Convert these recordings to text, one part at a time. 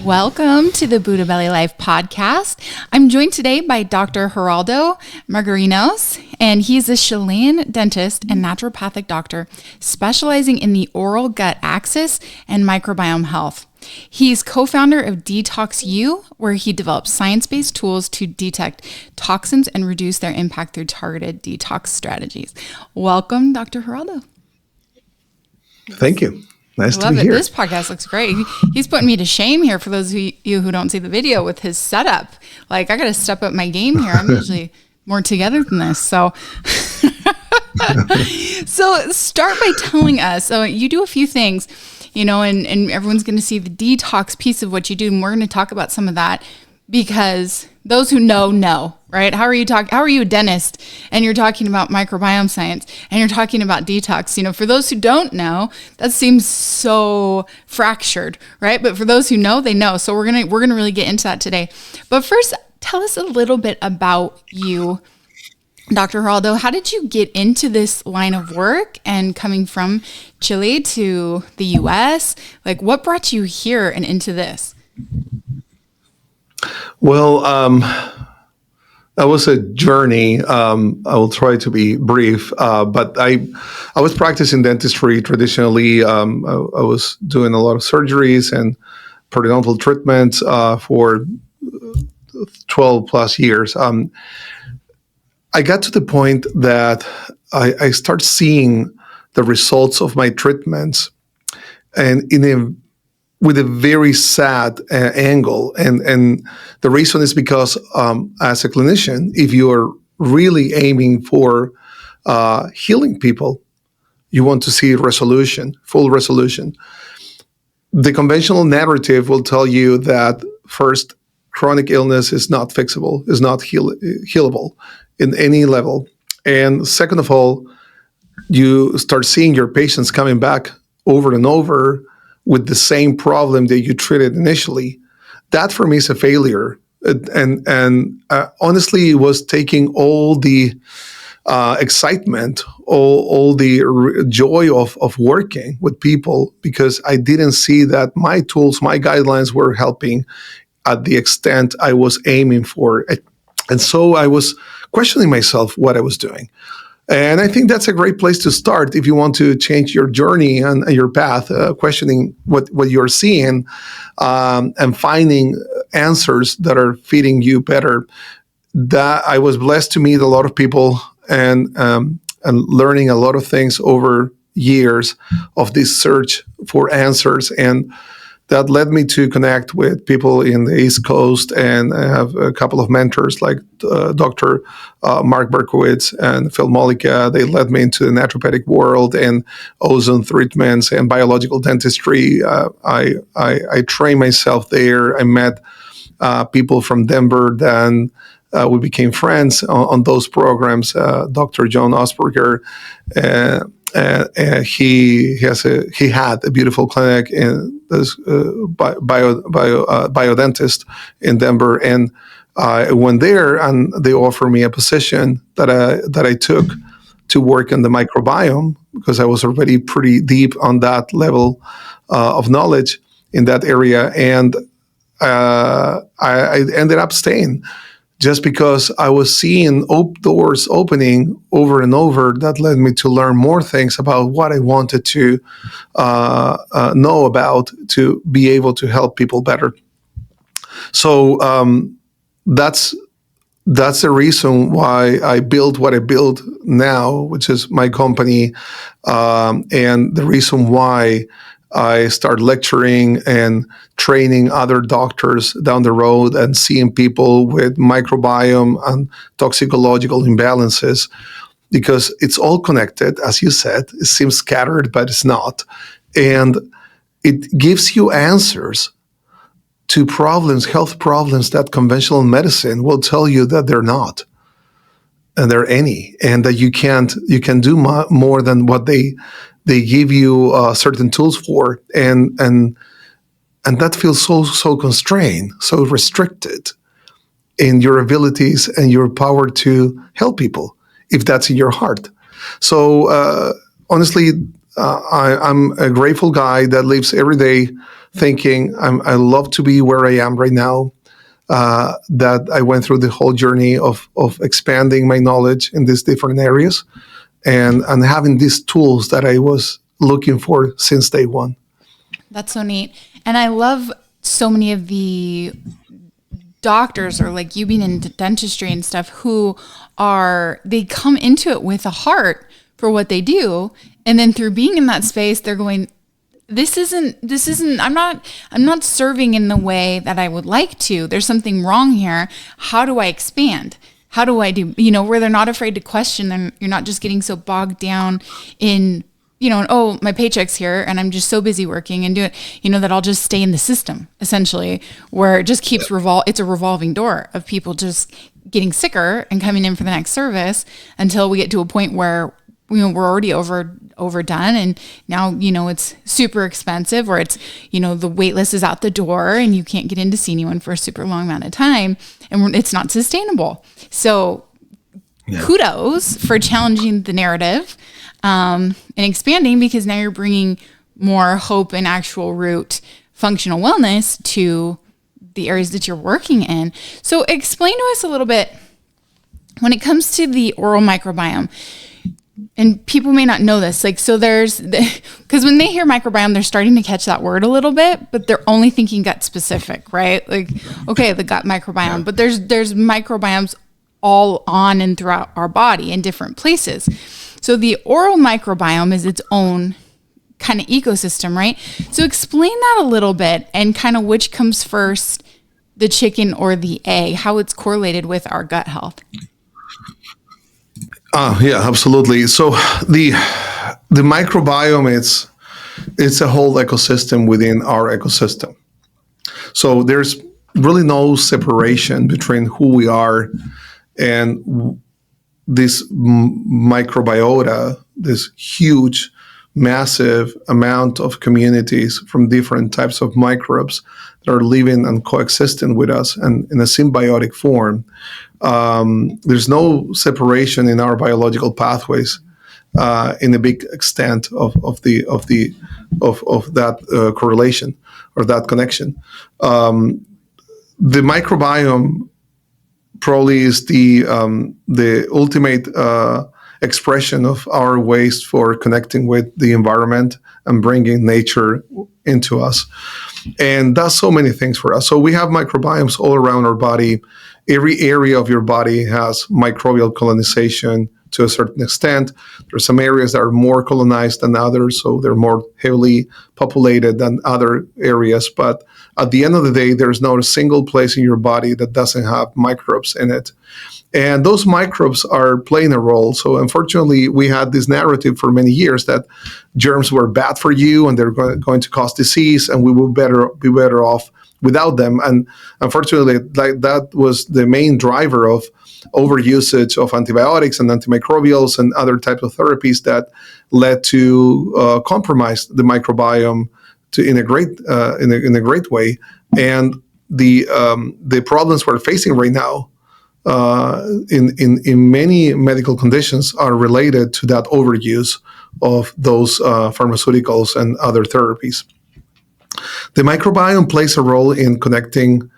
Welcome to the Buddha Belly Life podcast. I'm joined today by Dr. Haroldo Magarinos, and he's a Chilean dentist and naturopathic doctor specializing in the oral gut axis and microbiome health. He's co-founder of DetoxU, where he develops science-based tools to detect toxins and reduce their impact through targeted detox strategies. Welcome, Dr. Haroldo. Thank you. Nice to be here. here. This podcast looks great. He's putting me to shame here for those of you who don't see the video with his setup. Like, I got to step up my game here. I'm usually more together than this. So, so start by telling us. So you do a few things, and everyone's going to see the detox piece of what you do. And we're going to talk about some of that because those who know, right? How are you a dentist and you're talking about microbiome science and you're talking about detox? For those who don't know, that seems so fractured, right? But for those who know, they know. So we're going to really get into that today. But first, tell us a little bit about you, Dr. Haroldo. How did you get into this line of work and coming from Chile to the US? Like, what brought you here and into this? Well, that was a journey. I will try to be brief, but I was practicing dentistry traditionally. I was doing a lot of surgeries and periodontal treatments for 12 plus years. I got to the point that I start seeing the results of my treatments, and with a very sad angle. And the reason is because as a clinician, if you are really aiming for healing people, you want to see full resolution. The conventional narrative will tell you that first, chronic illness is not fixable, is not healable in any level. And second of all, you start seeing your patients coming back over and over with the same problem that you treated initially. That for me is a failure. And honestly, it was taking all the excitement, all the joy of working with people, because I didn't see that my tools, my guidelines were helping at the extent I was aiming for. And so I was questioning myself what I was doing. And I think that's a great place to start if you want to change your journey and your path, questioning what you're seeing and finding answers that are fitting you better. That I was blessed to meet a lot of people and learning a lot of things over years of this search for answers. And that led me to connect with people in the East Coast, and I have a couple of mentors like Dr. Mark Berkowitz and Phil Mollica. They led me into the naturopathic world and ozone treatments and biological dentistry. I trained myself there. I met people from Denver. Then we became friends on those programs. Dr. John Osberger. He had a beautiful clinic in this biodentist in Denver, and I went there, and they offered me a position that I took to work in the microbiome because I was already pretty deep on that level of knowledge in that area, and I ended up staying. Just because I was seeing doors opening over and over, that led me to learn more things about what I wanted to know about to be able to help people better. So that's the reason why I built what I build now, which is my company, and the reason why I start lecturing and training other doctors down the road and seeing people with microbiome and toxicological imbalances, because it's all connected, as you said. It seems scattered, but it's not. And it gives you answers to health problems that conventional medicine will tell you that they're not. And there are any, and that you can do more than what they give you certain tools for, and that feels so constrained, so restricted in your abilities and your power to help people, if that's in your heart. So honestly, I'm a grateful guy that lives every day thinking I love to be where I am right now. That I went through the whole journey of expanding my knowledge in these different areas, and having these tools that I was looking for since day one. That's so neat. And I love so many of the doctors, or like you being in dentistry and stuff, they come into it with a heart for what they do. And then through being in that space, they're going, this isn't, I'm not serving in the way that I would like to. There's something wrong here. How do I expand? How do I do, where they're not afraid to question them. You're not just getting so bogged down in, oh, my paycheck's here and I'm just so busy working and doing, that I'll just stay in the system, essentially, where it just keeps it's a revolving door of people just getting sicker and coming in for the next service until we get to a point where, we're already overdone. And now, it's super expensive, or it's, the wait list is out the door and you can't get in to see anyone for a super long amount of time, and it's not sustainable. So kudos for challenging the narrative, and expanding, because now you're bringing more hope and actual root functional wellness to the areas that you're working in. So explain to us a little bit when it comes to the oral microbiome. And people may not know this, because when they hear microbiome, they're starting to catch that word a little bit, but they're only thinking gut specific, right? Like, okay, the gut microbiome, but there's microbiomes all on and throughout our body in different places. So the oral microbiome is its own kind of ecosystem, right? So explain that a little bit, and kind of which comes first, the chicken or the egg, how it's correlated with our gut health. Yeah, absolutely. So the microbiome, it's a whole ecosystem within our ecosystem. So there's really no separation between who we are and this microbiota, this huge, massive amount of communities from different types of microbes that are living and coexisting with us, and in a symbiotic form. There's no separation in our biological pathways in a big extent of that correlation or that connection. The microbiome probably is the ultimate expression of our ways for connecting with the environment and bringing nature into us, and does so many things for us. So we have microbiomes all around our body. Every area of your body has microbial colonization to a certain extent. There's some areas that are more colonized than others, so they're more heavily populated than other areas. But at the end of the day, there's not a single place in your body that doesn't have microbes in it. And those microbes are playing a role. So unfortunately, we had this narrative for many years that germs were bad for you and they're going to cause disease, and we will be better off without them. And unfortunately, that was the main driver of overusage of antibiotics and antimicrobials and other types of therapies that led to compromise the microbiome in a great way. And the problems we're facing right now in many medical conditions are related to that overuse of those pharmaceuticals and other therapies. The microbiome plays a role in connecting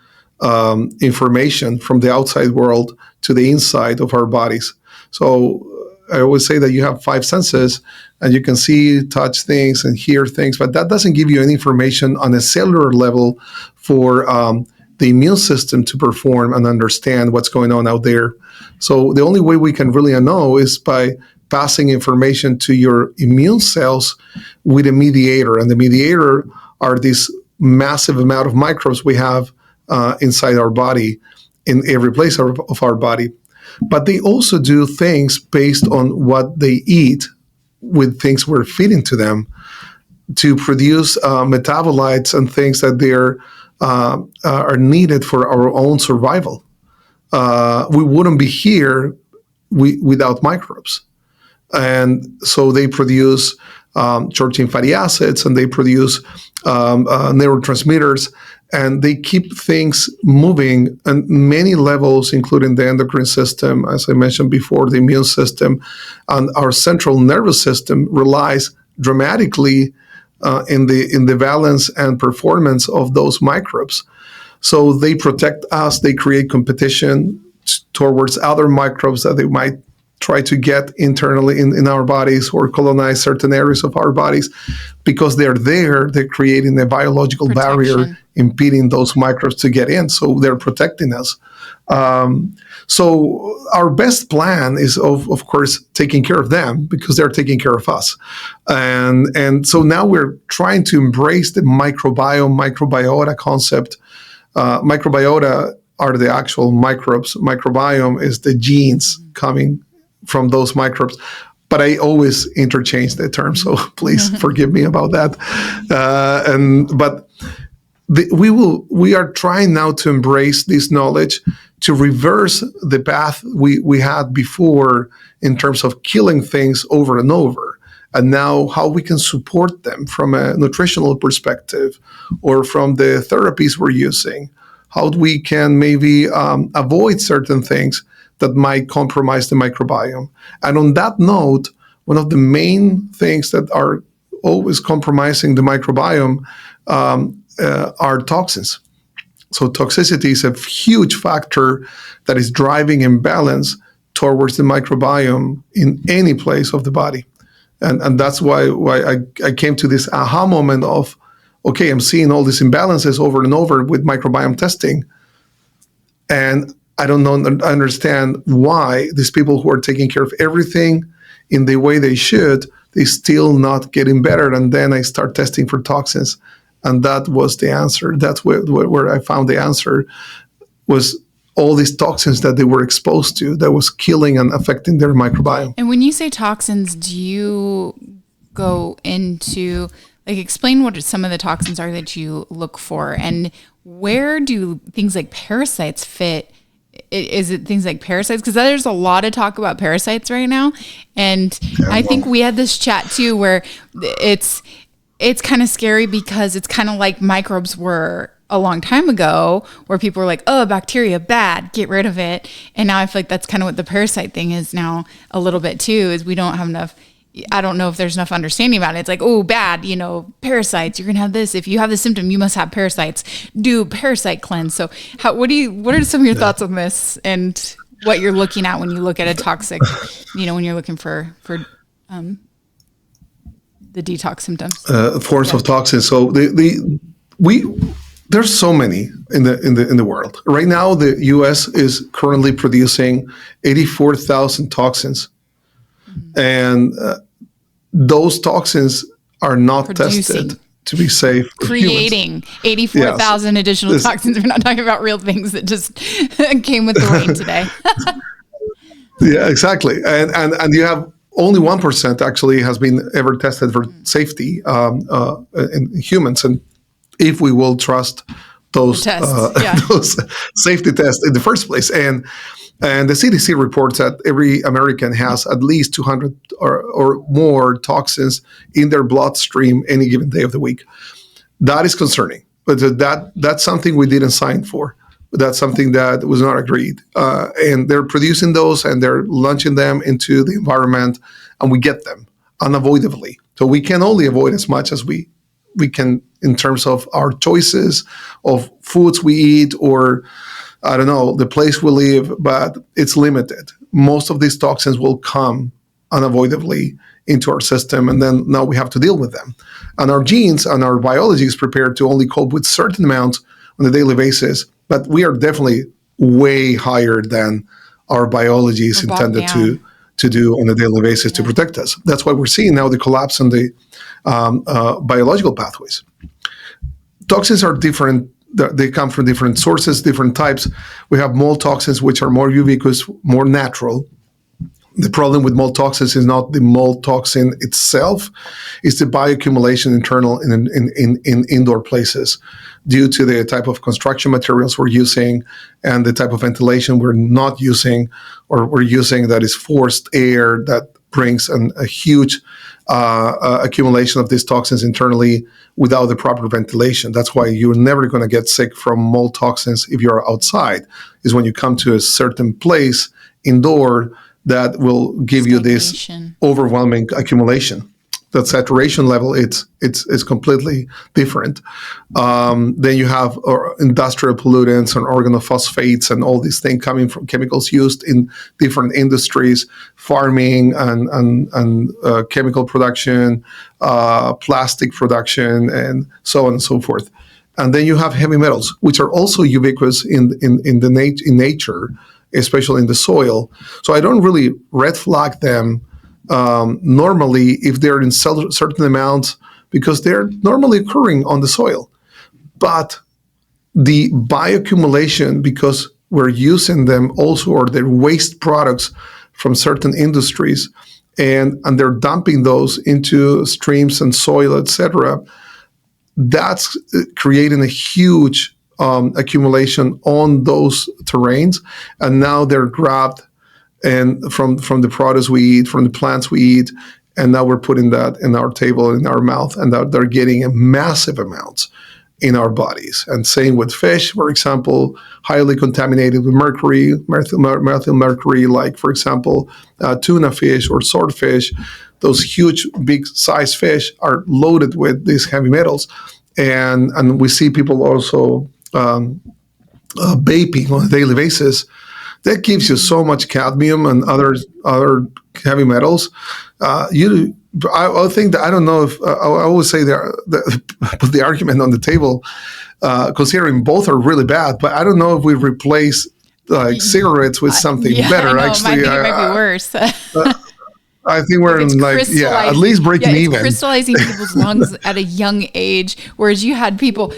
information from the outside world to the inside of our bodies. So I always say that you have 5 senses and you can see, touch things and hear things, but that doesn't give you any information on a cellular level for the immune system to perform and understand what's going on out there. So the only way we can really know is by passing information to your immune cells with a mediator. And the mediator are this massive amount of microbes we have inside our body, in every place of our body. But they also do things based on what they eat with things we're feeding to them to produce metabolites and things that are needed for our own survival. We wouldn't be here without microbes. And so they produce short-chain fatty acids, and they produce neurotransmitters, and they keep things moving on many levels, including the endocrine system, as I mentioned before, the immune system, and our central nervous system relies dramatically in the balance and performance of those microbes. So they protect us. They create competition towards other microbes that they might try to get internally in our bodies or colonize certain areas of our bodies. Because they're there, they're creating a biological barrier, impeding those microbes to get in. So they're protecting us. So our best plan is, of course, taking care of them because they're taking care of us. And so now we're trying to embrace the microbiota concept. Microbiota are the actual microbes. Microbiome is the genes coming from those microbes. But I always interchange the term, so please forgive me about that. We are trying now to embrace this knowledge to reverse the path we had before in terms of killing things over and over. And now how we can support them from a nutritional perspective or from the therapies we're using, how we can maybe avoid certain things that might compromise the microbiome. And on that note, one of the main things that are always compromising the microbiome are toxins. So toxicity is a huge factor that is driving imbalance towards the microbiome in any place of the body. And that's why I came to this aha moment of, okay, I'm seeing all these imbalances over and over with microbiome testing. And I don't understand why these people who are taking care of everything in the way they should, they still not getting better. And then I start testing for toxins. And that was the answer. That's where I found the answer, was all these toxins that they were exposed to that was killing and affecting their microbiome. And when you say toxins, do you go into, explain what some of the toxins are that you look for, and where do things like parasites fit? Is it things like parasites? Because there's a lot of talk about parasites right now. And I think we had this chat too, where it's kind of scary because it's kind of like microbes were a long time ago, where people were like, oh, bacteria, bad, get rid of it. And now I feel like that's kind of what the parasite thing is now a little bit too, is we don't have enough, I don't know if there's enough understanding about it. It's like, oh, bad, parasites, you're going to have this. If you have this symptom, you must have parasites. Do parasite cleanse. So what are some of your thoughts on this and what you're looking at when you look at a toxic, when you're looking for the detox symptoms? Forms of toxins. So there's so many in the world. Right now, the U.S. is currently producing 84,000 toxins. And those toxins are not tested to be safe for creating 84,000 additional toxins. We're not talking about real things that just came with the rain today. Yeah, exactly. And you have only 1% actually has been ever tested for safety in humans. And if we will trust those those safety tests in the first place. And the CDC reports that every American has at least 200 or more toxins in their bloodstream any given day of the week. That is concerning, but that's something we didn't sign for. That's something that was not agreed. And they're producing those and they're launching them into the environment, and we get them unavoidably. So we can only avoid as much as we can in terms of our choices of foods we eat, or I don't know, the place we live, but it's limited. Most of these toxins will come unavoidably into our system, and then now we have to deal with them. And our genes and our biology is prepared to only cope with certain amounts on a daily basis, but we are definitely way higher than our biology is intended to do on a daily basis to protect us. That's why we're seeing now the collapse in the biological pathways. Toxins are different. They come from different sources, different types. We have mold toxins, which are more ubiquitous, more natural. The problem with mold toxins is not the mold toxin itself, it's the bioaccumulation internal in indoor places due to the type of construction materials we're using and the type of ventilation we're not using, or we're using that is forced air that brings a huge accumulation of these toxins internally without the proper ventilation. That's why you're never going to get sick from mold toxins if you're outside, is when you come to a certain place indoor that will give you this overwhelming accumulation. that saturation level, it's completely different. Then you have industrial pollutants and organophosphates and all these things coming from chemicals used in different industries, farming and chemical production, plastic production, and so on and so forth. And then you have heavy metals, which are also ubiquitous in nature, especially in the soil. So I don't really red flag them normally if they're in certain amounts, because they're normally occurring on the soil. But the bioaccumulation, because we're using them also, or they're waste products from certain industries, and they're dumping those into streams and soil, etc., that's creating a huge accumulation on those terrains. And now they're grabbed and from the produce we eat, from the plants we eat, and now we're putting that in our table, in our mouth, and they're getting massive amounts in our bodies. And same with fish, for example, highly contaminated with mercury, methyl mercury, like, for example, tuna fish or swordfish. Those huge, big size fish are loaded with these heavy metals. And we see people also vaping on a daily basis. That gives you so much cadmium and other heavy metals. I think that, I don't know if I always say put the argument on the table, considering both are really bad. But I don't know if we replace like cigarettes with something better. Actually, it might be worse. I think we're in at least breaking even. Crystallizing people's lungs at a young age. Whereas you had people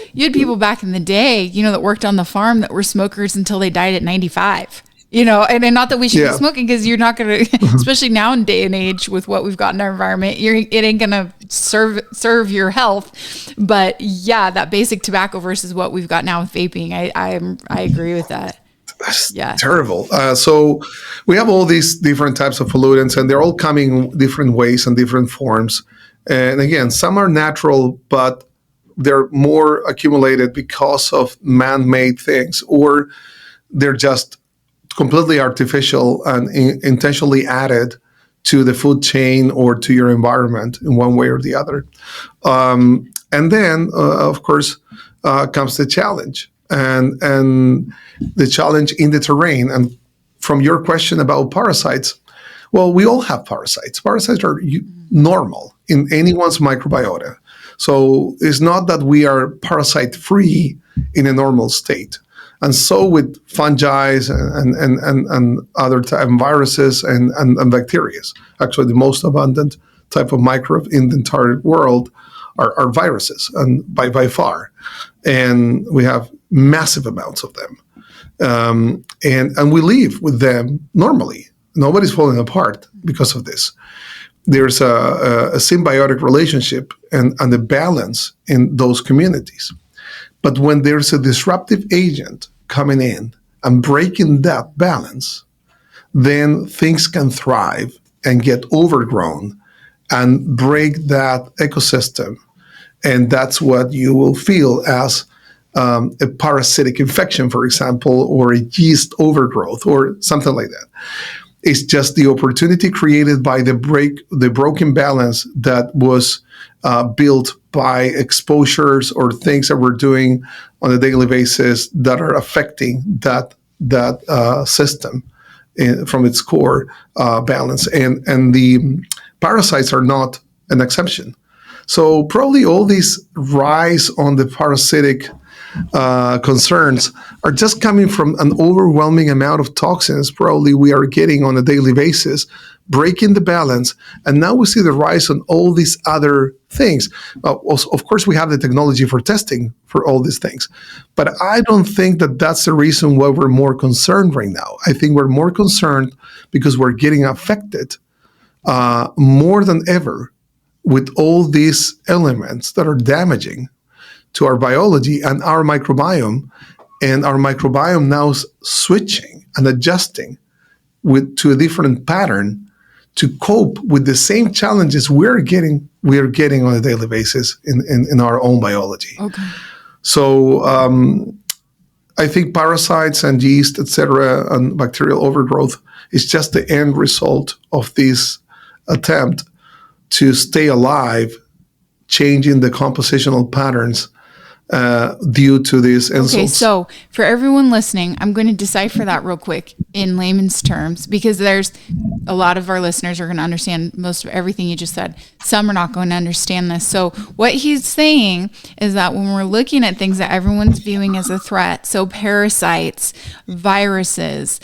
back in the day, that worked on the farm that were smokers until they died at 95. And not that we should be smoking, because you're not going to, especially now in day and age with what we've got in our environment, it ain't going to serve your health. But yeah, that basic tobacco versus what we've got now with vaping, I agree with that. That's terrible. So we have all these different types of pollutants, and they're all coming different ways and different forms. And again, some are natural, but they're more accumulated because of man-made things, or they're just completely artificial and intentionally added to the food chain or to your environment in one way or the other. And then, of course, comes the challenge. And the challenge in the terrain. And from your question about parasites, well, we all have parasites. Parasites are normal in anyone's microbiota. So it's not that we are parasite-free in a normal state. And so with fungi and other type of viruses and bacteria. Actually, the most abundant type of microbe in the entire world are viruses, and by far. And we have massive amounts of them. And we live with them normally. Nobody's falling apart because of this. There's a symbiotic relationship and a balance in those communities. But when there's a disruptive agent coming in and breaking that balance, then things can thrive and get overgrown and break that ecosystem. And that's what you will feel as a parasitic infection, for example, or a yeast overgrowth or something like that. It's just the opportunity created by the broken balance that was built by exposures or things that we're doing on a daily basis that are affecting that system from its core balance. And the parasites are not an exception. So probably all these rise on the parasitic concerns are just coming from an overwhelming amount of toxins probably we are getting on a daily basis, breaking the balance. And now we see the rise on all these other things. Also, of course, we have the technology for testing for all these things. But I don't think that that's the reason why we're more concerned right now. I think we're more concerned because we're getting affected more than ever with all these elements that are damaging to our biology and our microbiome now switching and adjusting to a different pattern to cope with the same challenges we are getting on a daily basis in our own biology. Okay. So I think parasites and yeast, etc., and bacterial overgrowth is just the end result of this attempt to stay alive, changing the compositional patterns due to these insults. Okay, so for everyone listening, I'm going to decipher that real quick in layman's terms, because there's a lot of our listeners are going to understand most of everything you just said. Some are not going to understand this. So what he's saying is that when we're looking at things that everyone's viewing as a threat, so parasites, viruses,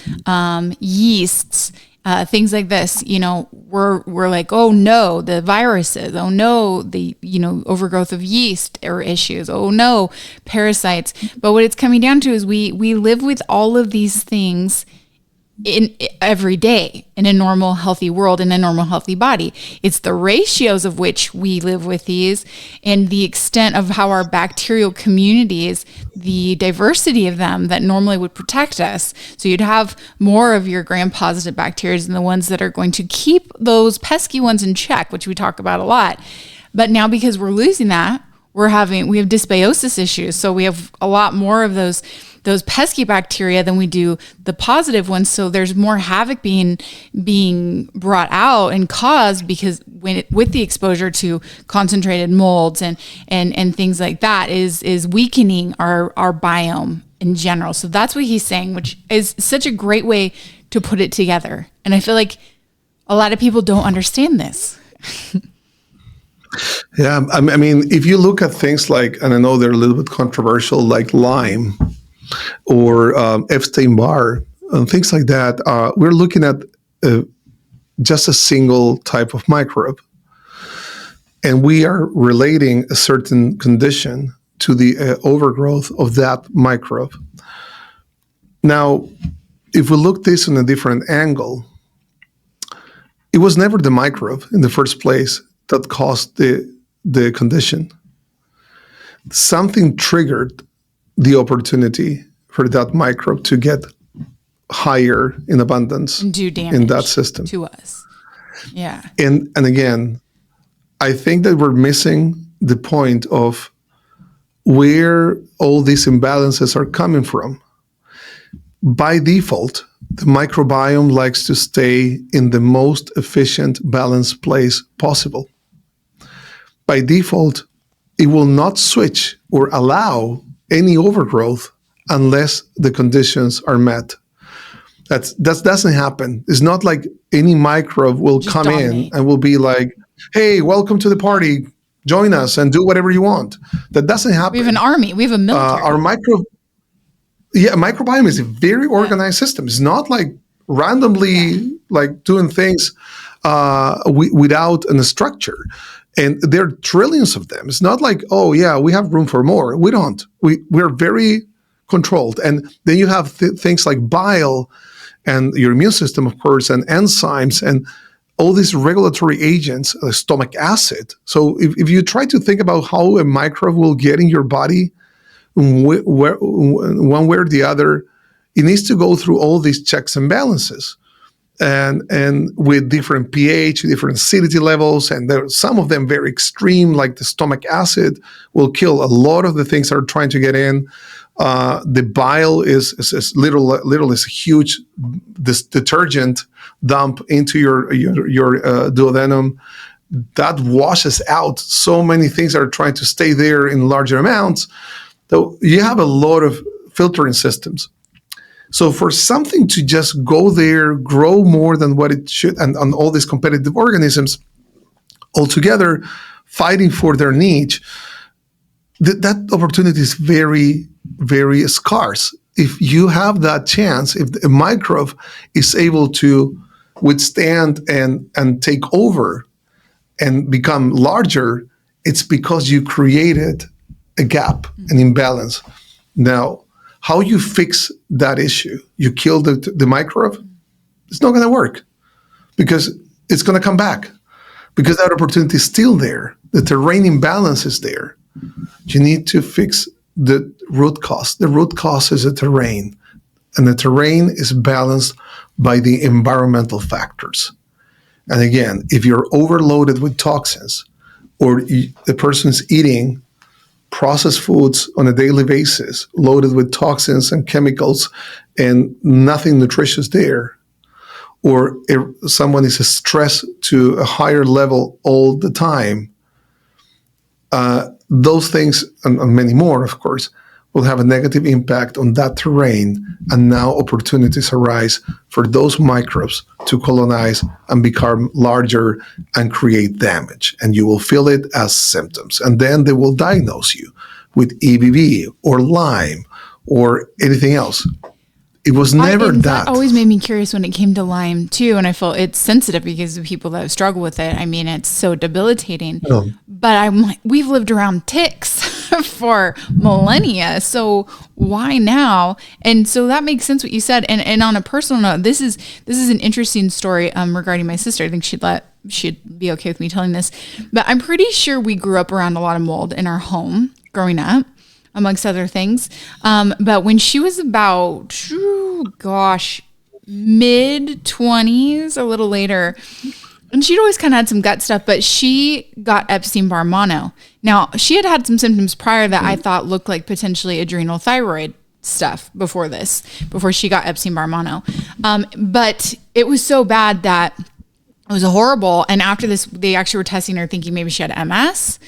yeasts, things like this, we're like, oh no, the viruses, oh no, the, overgrowth of yeast or issues, oh no, parasites. But what it's coming down to is we live with all of these things in every day in a normal, healthy world, in a normal, healthy body. It's the ratios of which we live with these and the extent of how our bacterial communities, the diversity of them that normally would protect us. So you'd have more of your gram-positive bacteria than the ones that are going to keep those pesky ones in check, which we talk about a lot. But now because we're losing that, we have dysbiosis issues. So we have a lot more of those pesky bacteria than we do the positive ones. So there's more havoc being brought out and caused because with the exposure to concentrated molds and things like that is weakening our biome in general. So that's what he's saying, which is such a great way to put it together. And I feel like a lot of people don't understand this. Yeah, I mean, if you look at things like, and I know they're a little bit controversial, like Lyme or Epstein-Barr, and things like that, we're looking at just a single type of microbe. And we are relating a certain condition to the overgrowth of that microbe. Now, if we look this in a different angle, it was never the microbe in the first place that caused the condition. Something triggered the opportunity for that microbe to get higher in abundance and do damage in that system to us. Yeah. And again, I think that we're missing the point of where all these imbalances are coming from. By default, the microbiome likes to stay in the most efficient, balanced place possible. By default, it will not switch or allow any overgrowth unless the conditions are met. That doesn't happen. It's not like any microbe will just come dominate in and will be like, hey, welcome to the party. Join us and do whatever you want. That doesn't happen. We have an army. We have a military. Our microbiome is a very organized system. It's not like randomly like doing things without a structure. And there are trillions of them. It's not like, oh yeah, we have room for more. We don't. We're very controlled. And then you have things like bile and your immune system, of course, and enzymes and all these regulatory agents, stomach acid. So if you try to think about how a microbe will get in your body, one way or the other, it needs to go through all these checks and balances. And with different pH, different acidity levels, and there are some of them very extreme, like the stomach acid will kill a lot of the things that are trying to get in. The bile is literally is a huge detergent dump into your duodenum that washes out so many things that are trying to stay there in larger amounts. So you have a lot of filtering systems. So for something to just go there, grow more than what it should, and all these competitive organisms all together fighting for their niche, that opportunity is very, very scarce. If you have that chance, if a microbe is able to withstand and take over and become larger, it's because you created a gap, an imbalance. Now, how you fix that issue? You kill the microbe? It's not going to work because it's going to come back because that opportunity is still there. The terrain imbalance is there. You need to fix the root cause. The root cause is the terrain, and the terrain is balanced by the environmental factors. And again, if you're overloaded with toxins or the person's eating processed foods on a daily basis, loaded with toxins and chemicals and nothing nutritious there, or someone is stressed to a higher level all the time, those things, and many more, of course, will have a negative impact on that terrain, and now opportunities arise for those microbes to colonize and become larger and create damage. And you will feel it as symptoms. And then they will diagnose you with EBV or Lyme or anything else. It was never that. That always made me curious when it came to Lyme too, and I felt it's sensitive because of people that struggle with it. I mean, it's so debilitating. But we've lived around ticks for millennia, so why now? And so that makes sense what you said. And on a personal note, this is an interesting story regarding my sister. I think she'd be okay with me telling this, but I'm pretty sure we grew up around a lot of mold in our home growing up, amongst other things. But when she was about, mid-20s, a little later, and she'd always kind of had some gut stuff, but she got Epstein-Barr mono. Now, she had some symptoms prior that I thought looked like potentially adrenal thyroid stuff before she got Epstein-Barr mono. But it was so bad that it was horrible. And after this, they actually were testing her thinking maybe she had MS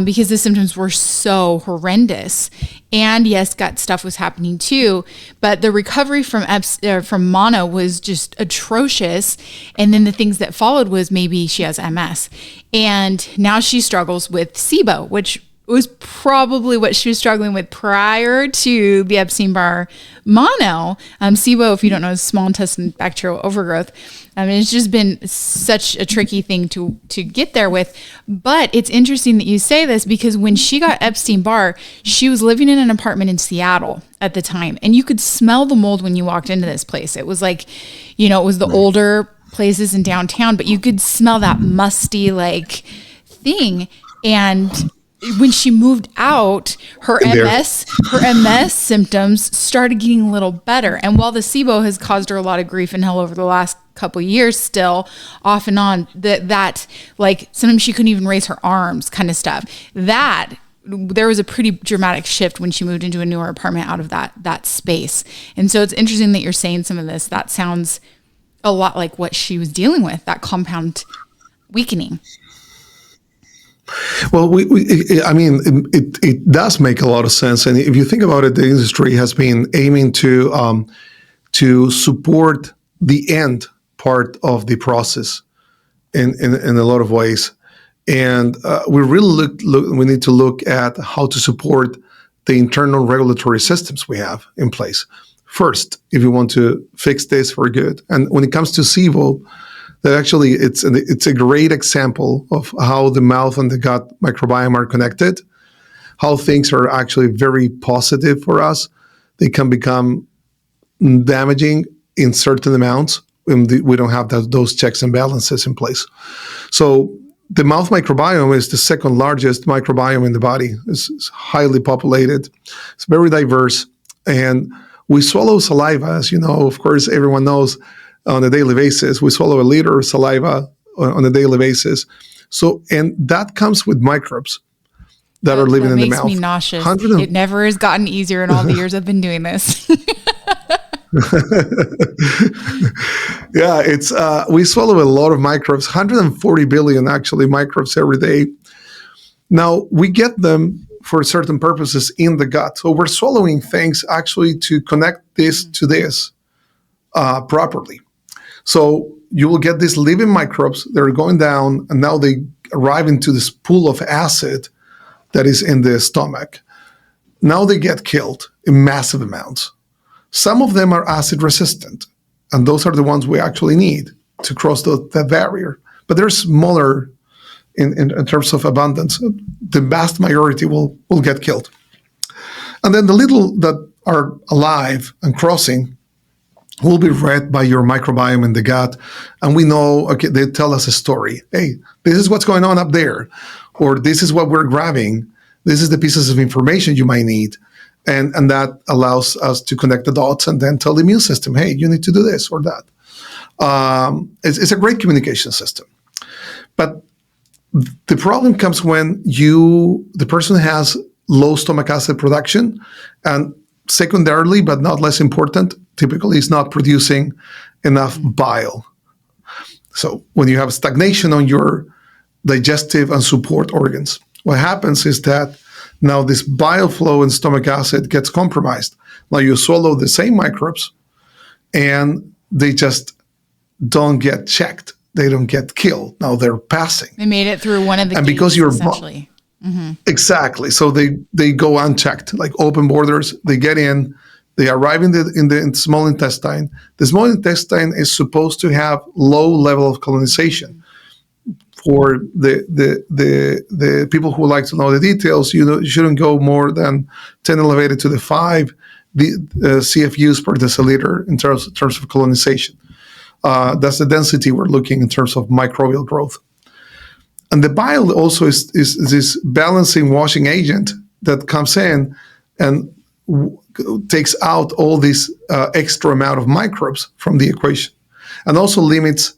because the symptoms were so horrendous. And yes, gut stuff was happening too. But the recovery from mono was just atrocious. And then the things that followed was maybe she has MS. And now she struggles with SIBO, which was probably what she was struggling with prior to the Epstein-Barr mono. SIBO, if you don't know, is small intestine bacterial overgrowth. I mean, it's just been such a tricky thing to get there with. But it's interesting that you say this because when she got Epstein-Barr, she was living in an apartment in Seattle at the time. And you could smell the mold when you walked into this place. It was like, it was the older places in downtown, but you could smell that musty thing. And when she moved out, her MS symptoms started getting a little better. And while the SIBO has caused her a lot of grief and hell over the last couple of years, still off and on, that sometimes she couldn't even raise her arms kind of stuff. There was a pretty dramatic shift when she moved into a newer apartment out of that space. And so it's interesting that you're saying some of this. That sounds a lot like what she was dealing with, that compound weakening. Well, it does make a lot of sense. And if you think about it, the industry has been aiming to support the end part of the process in a lot of ways. And we really we need to look at how to support the internal regulatory systems we have in place first, if you want to fix this for good. And when it comes to SIBO, that actually it's a great example of how the mouth and the gut microbiome are connected, how things are actually very positive for us. They can become damaging in certain amounts when we don't have those checks and balances in place. So the mouth microbiome is the second largest microbiome in the body. It's highly populated. It's very diverse. And we swallow saliva, as you know, of course, everyone knows, on a daily basis. We swallow a liter of saliva on a daily basis. So, and that comes with microbes that are living in the mouth. Makes me nauseous. It never has gotten easier in all the years I've been doing this. Yeah, it's we swallow a lot of microbes, 140 billion actually microbes every day. Now, we get them for certain purposes in the gut. So we're swallowing things actually to connect this to this properly. So you will get these living microbes that are going down, and now they arrive into this pool of acid that is in the stomach. Now they get killed in massive amounts. Some of them are acid resistant, and those are the ones we actually need to cross that barrier. But they're smaller in terms of abundance. The vast majority will get killed. And then the little that are alive and crossing will be read by your microbiome in the gut. And we know, okay, they tell us a story. Hey, this is what's going on up there. Or this is what we're grabbing. This is the pieces of information you might need. And that allows us to connect the dots and then tell the immune system, hey, you need to do this or that. It's a great communication system. But the problem comes when the person has low stomach acid production, and secondarily, but not less important, typically is not producing enough bile. So when you have stagnation on your digestive and support organs, what happens is that now this bile flow and stomach acid gets compromised. Now you swallow the same microbes and they just don't get checked. They don't get killed. Now they're passing. They made it through one of the and gates, because you're essentially. Exactly. So they go unchecked, like open borders. They get in. They arrive in the small intestine. The small intestine is supposed to have low level of colonization. For the people who like to know the details, you shouldn't go more than 10 elevated to the 5 CFUs per deciliter in terms of colonization. That's the density we're looking in terms of microbial growth. And the bile also is this balancing washing agent that comes in and takes out all this extra amount of microbes from the equation, and also limits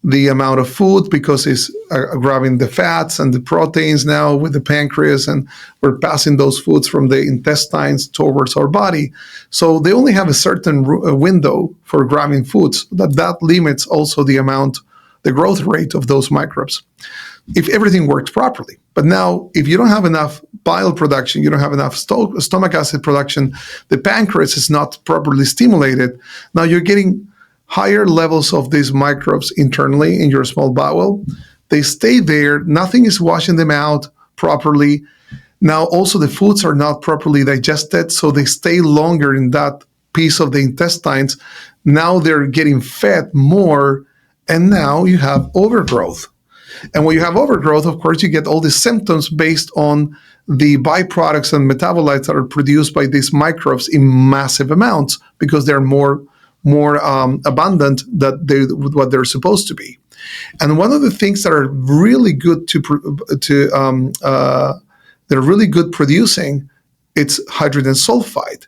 the amount of food because it's grabbing the fats and the proteins now with the pancreas, and we're passing those foods from the intestines towards our body. So they only have a certain window for grabbing foods. That limits also the growth rate of those microbes, if everything works properly. But now, if you don't have enough bile production, you don't have enough stomach acid production, the pancreas is not properly stimulated, now you're getting higher levels of these microbes internally in your small bowel. They stay there. Nothing is washing them out properly. Now, also the foods are not properly digested, so they stay longer in that piece of the intestines. Now they're getting fed more, and now you have overgrowth. And when you have overgrowth, of course, you get all these symptoms based on the byproducts and metabolites that are produced by these microbes in massive amounts because they're more abundant than what they're supposed to be. And one of the things that are really good they're really good producing, it's hydrogen sulfide,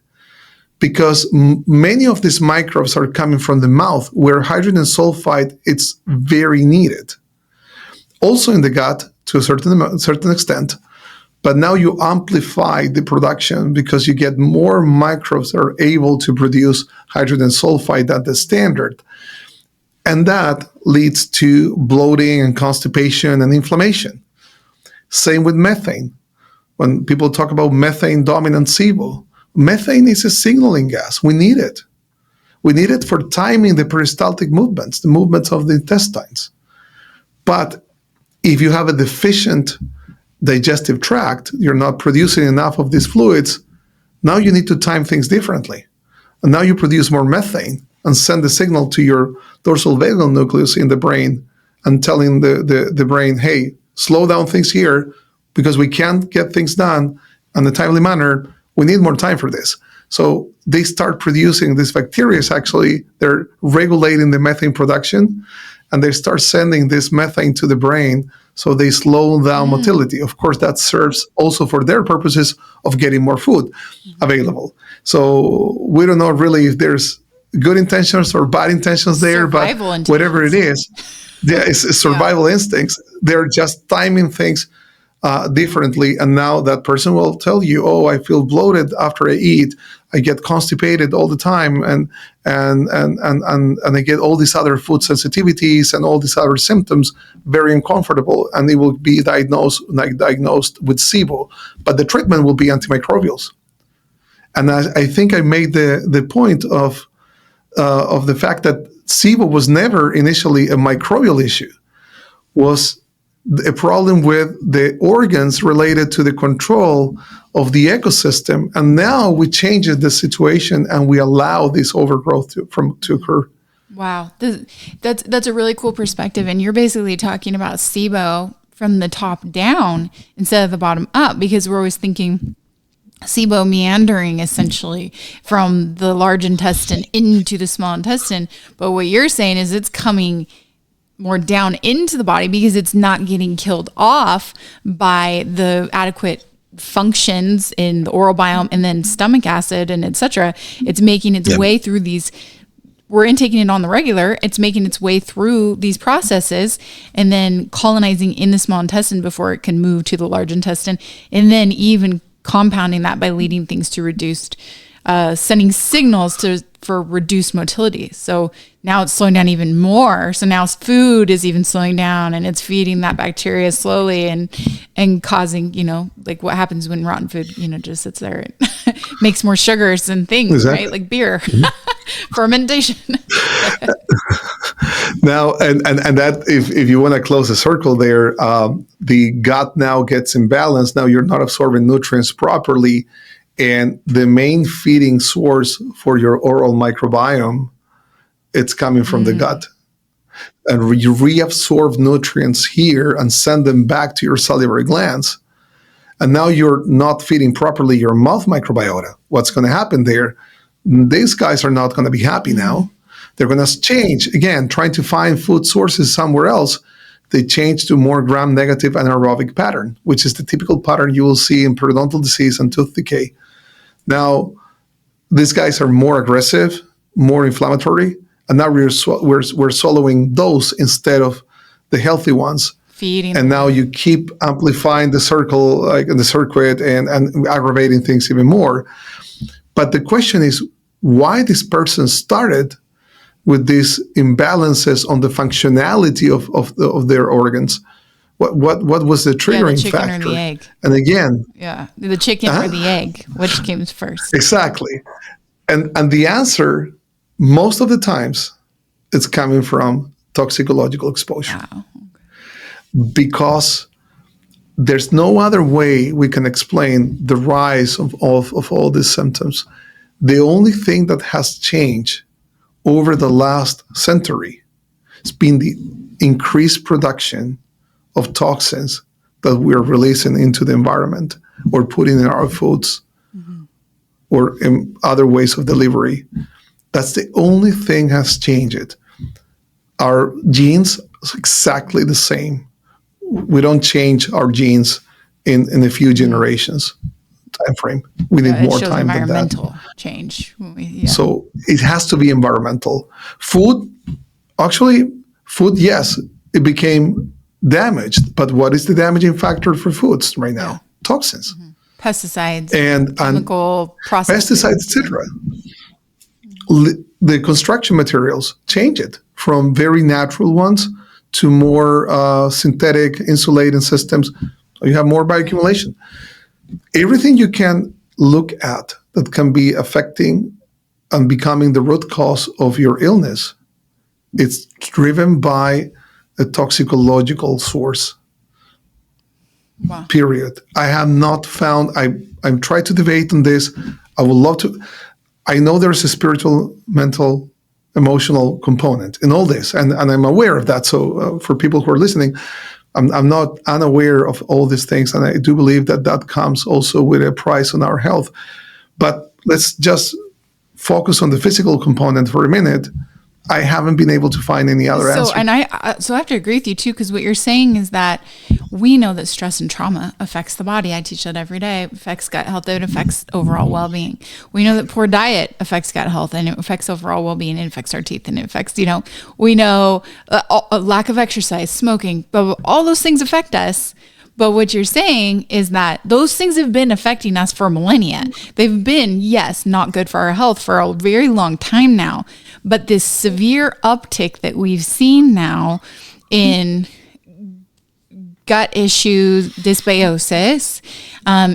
because many of these microbes are coming from the mouth, where hydrogen sulfide is very needed. Also in the gut to a certain extent, but now you amplify the production because you get more microbes that are able to produce hydrogen sulfide than the standard. And that leads to bloating and constipation and inflammation. Same with methane. When people talk about methane-dominant SIBO, methane is a signaling gas. We need it. We need it for timing the peristaltic movements, the movements of the intestines. But if you have a deficient digestive tract, you're not producing enough of these fluids, now you need to time things differently. And now you produce more methane and send the signal to your dorsal vagal nucleus in the brain and telling the brain, hey, slow down things here because we can't get things done in a timely manner. We need more time for this. So they start producing these bacteria. Actually, they're regulating the methane production, and they start sending this methane to the brain, so they slow down motility. Of course, that serves also for their purposes of getting more food available. So we don't know really if there's good intentions or bad intentions there, but whatever it is, it's survival instincts. They're just timing things differently. And now that person will tell you, oh, I feel bloated after I eat. I get constipated all the time, and I get all these other food sensitivities and all these other symptoms, very uncomfortable, and it will be diagnosed with SIBO. But the treatment will be antimicrobials. And I think I made the point of the fact that SIBO was never initially a microbial issue, was a problem with the organs related to the control of the ecosystem. And now we change the situation and we allow this overgrowth to occur. Wow. That's a really cool perspective. And you're basically talking about SIBO from the top down instead of the bottom up, because we're always thinking SIBO meandering essentially from the large intestine into the small intestine. But what you're saying is it's coming more down into the body because it's not getting killed off by the adequate functions in the oral biome and then stomach acid and etc. It's making its way through these. We're intaking it on the regular. It's making its way through these processes and then colonizing in the small intestine before it can move to the large intestine, and then even compounding that by leading things to reduced sending signals for reduced motility. So now it's slowing down even more. So now food is even slowing down, and it's feeding that bacteria slowly and causing, like what happens when rotten food, just sits there and makes more sugars and things, exactly. Right? Like beer, fermentation. Now, and that if you want to close the circle there, the gut now gets imbalanced. Now you're not absorbing nutrients properly. And the main feeding source for your oral microbiome, it's coming from the gut. And you reabsorb nutrients here and send them back to your salivary glands. And now you're not feeding properly your mouth microbiota. What's going to happen there? These guys are not going to be happy now. They're going to change. Again, trying to find food sources somewhere else. They change to more gram-negative anaerobic pattern, which is the typical pattern you will see in periodontal disease and tooth decay. Now, these guys are more aggressive, more inflammatory, and now we're swallowing those instead of the healthy ones. Feeding. And now you keep amplifying the circle, like in the circuit, and aggravating things even more. But the question is, why this person started with these imbalances on the functionality of their organs? What was the triggering the factor? Or the egg. And again, the chicken or the egg, which came first? Exactly, and the answer most of the times it's coming from toxicological exposure. Wow. Because there's no other way we can explain the rise of all these symptoms. The only thing that has changed over the last century has been the increased production of toxins that we're releasing into the environment or putting in our foods or in other ways of delivery. That's the only thing has changed. Our genes are exactly the same. We don't change our genes in a few generations time frame. We need more time than that. Environmental change. So it has to be environmental. Food, yes, it became damaged. But what is the damaging factor for foods right now? Toxins. Pesticides. And chemical processes. Pesticides, etc. The construction materials change it from very natural ones to more synthetic insulating systems. You have more bioaccumulation. Everything you can look at that can be affecting and becoming the root cause of your illness, it's driven by a toxicological source. Wow. Period. I have not found, I'm trying to debate on this. I would love to. I know there's a spiritual, mental, emotional component in all this, and I'm aware of that. So for people who are listening, I'm not unaware of all these things, and I do believe that comes also with a price on our health. But let's just focus on the physical component for a minute. I haven't been able to find any other answer. And I have to agree with you too, because what you're saying is that we know that stress and trauma affects the body. I teach that every day. It affects gut health. It affects overall well-being. We know that poor diet affects gut health, and it affects overall well-being. It affects our teeth, and it affects, we know a lack of exercise, smoking, but all those things affect us. But what you're saying is that those things have been affecting us for millennia. They've been, yes, not good for our health for a very long time now. But this severe uptick that we've seen now in gut issues, dysbiosis,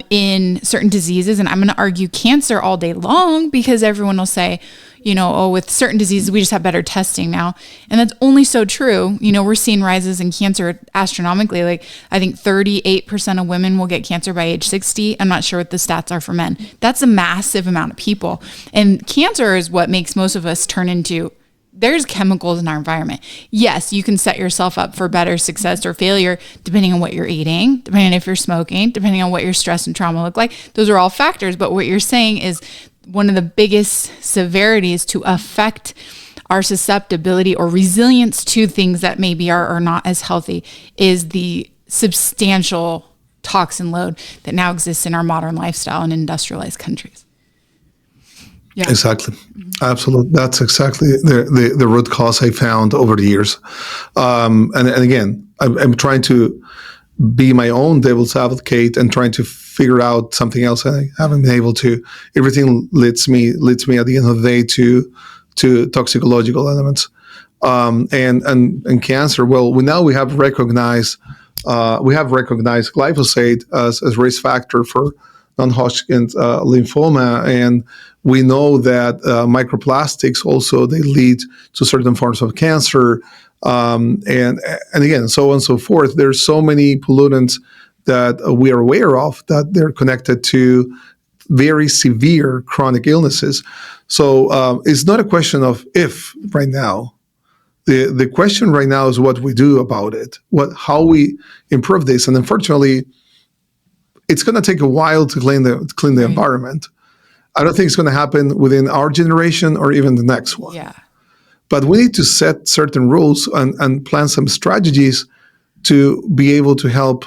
in certain diseases, and I'm going to argue cancer all day long, because everyone will say, with certain diseases, we just have better testing now. And that's only so true. We're seeing rises in cancer astronomically. Like, I think 38% of women will get cancer by age 60. I'm not sure what the stats are for men. That's a massive amount of people. And cancer is what makes most of us turn into, there's chemicals in our environment. Yes, you can set yourself up for better success or failure depending on what you're eating, depending on if you're smoking, depending on what your stress and trauma look like. Those are all factors. But what you're saying is, one of the biggest severities to affect our susceptibility or resilience to things that maybe are not as healthy is the substantial toxin load that now exists in our modern lifestyle in industrialized countries. Yeah. Exactly. Absolutely. That's exactly the root cause I found over the years. And again, I'm trying to be my own devil's advocate and trying to figure out something else. I haven't been able to. Everything leads me at the end of the day to toxicological elements. And cancer. Well, we have recognized glyphosate as risk factor for non-Hodgkin's lymphoma, and we know that microplastics also, they lead to certain forms of cancer, and again, so on and so forth. There's so many pollutants that we are aware of that they're connected to very severe chronic illnesses. So it's not a question of if right now. The question right now is what we do about it, how we improve this. And unfortunately, it's going to take a while to clean the environment. I don't think it's going to happen within our generation or even the next one. Yeah. But we need to set certain rules and plan some strategies to be able to help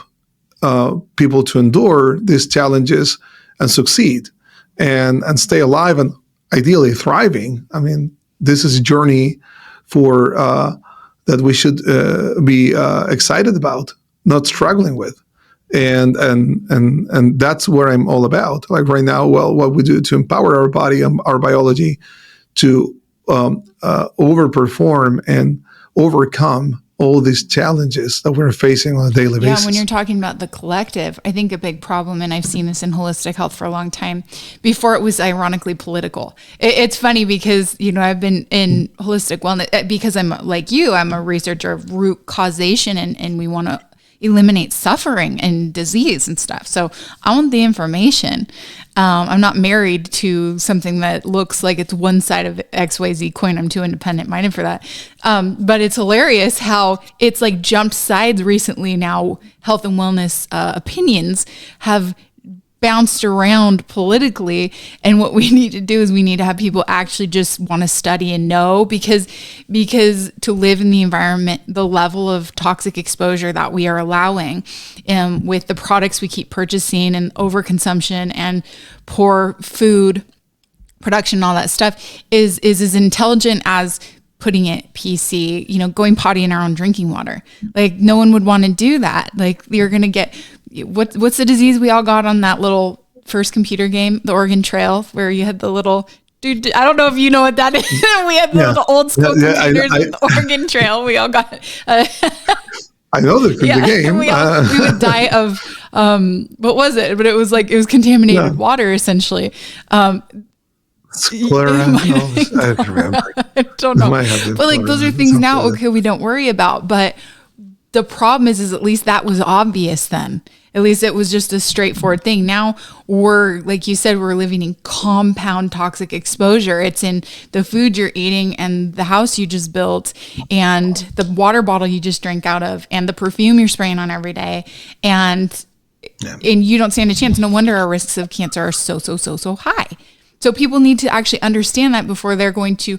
people to endure these challenges and succeed and stay alive and ideally thriving. I mean, this is a journey for that we should be excited about, not struggling with, and that's where I'm all about. Like right now, what we do to empower our body and our biology to overperform and overcome all these challenges that we're facing on a daily basis. Yeah, when you're talking about the collective, I think a big problem, and I've seen this in holistic health for a long time, before it was ironically political. It's funny because, I've been in holistic wellness, because I'm like you, I'm a researcher of root causation, and we want to eliminate suffering and disease and stuff. So I want the information. I'm not married to something that looks like it's one side of XYZ coin. I'm too independent minded for that. But it's hilarious how it's like jumped sides recently now. Health and wellness opinions have bounced around politically, and what we need to do is we need to have people actually just want to study and know, because to live in the environment, the level of toxic exposure that we are allowing with the products we keep purchasing and overconsumption and poor food production and all that stuff is as intelligent as putting it PC, going potty in our own drinking water. Like, no one would want to do that. Like, you're going to get, what's the disease we all got on that little first computer game, the Oregon Trail, where you had the little, dude, I don't know if you know what that is. We had the old school computers with the Oregon Trail. We all got, I know the game. We would die of, what was it? But it was contaminated water, essentially. Sclera. I don't remember. I don't know. But those are things now, okay, we don't worry about. But the problem is at least that was obvious then. At least it was just a straightforward thing. Now we're, like you said, we're living in compound toxic exposure. It's in the food you're eating and the house you just built and the water bottle you just drank out of and the perfume you're spraying on every day. And you don't stand a chance. No wonder our risks of cancer are so high. So people need to actually understand that before they're going to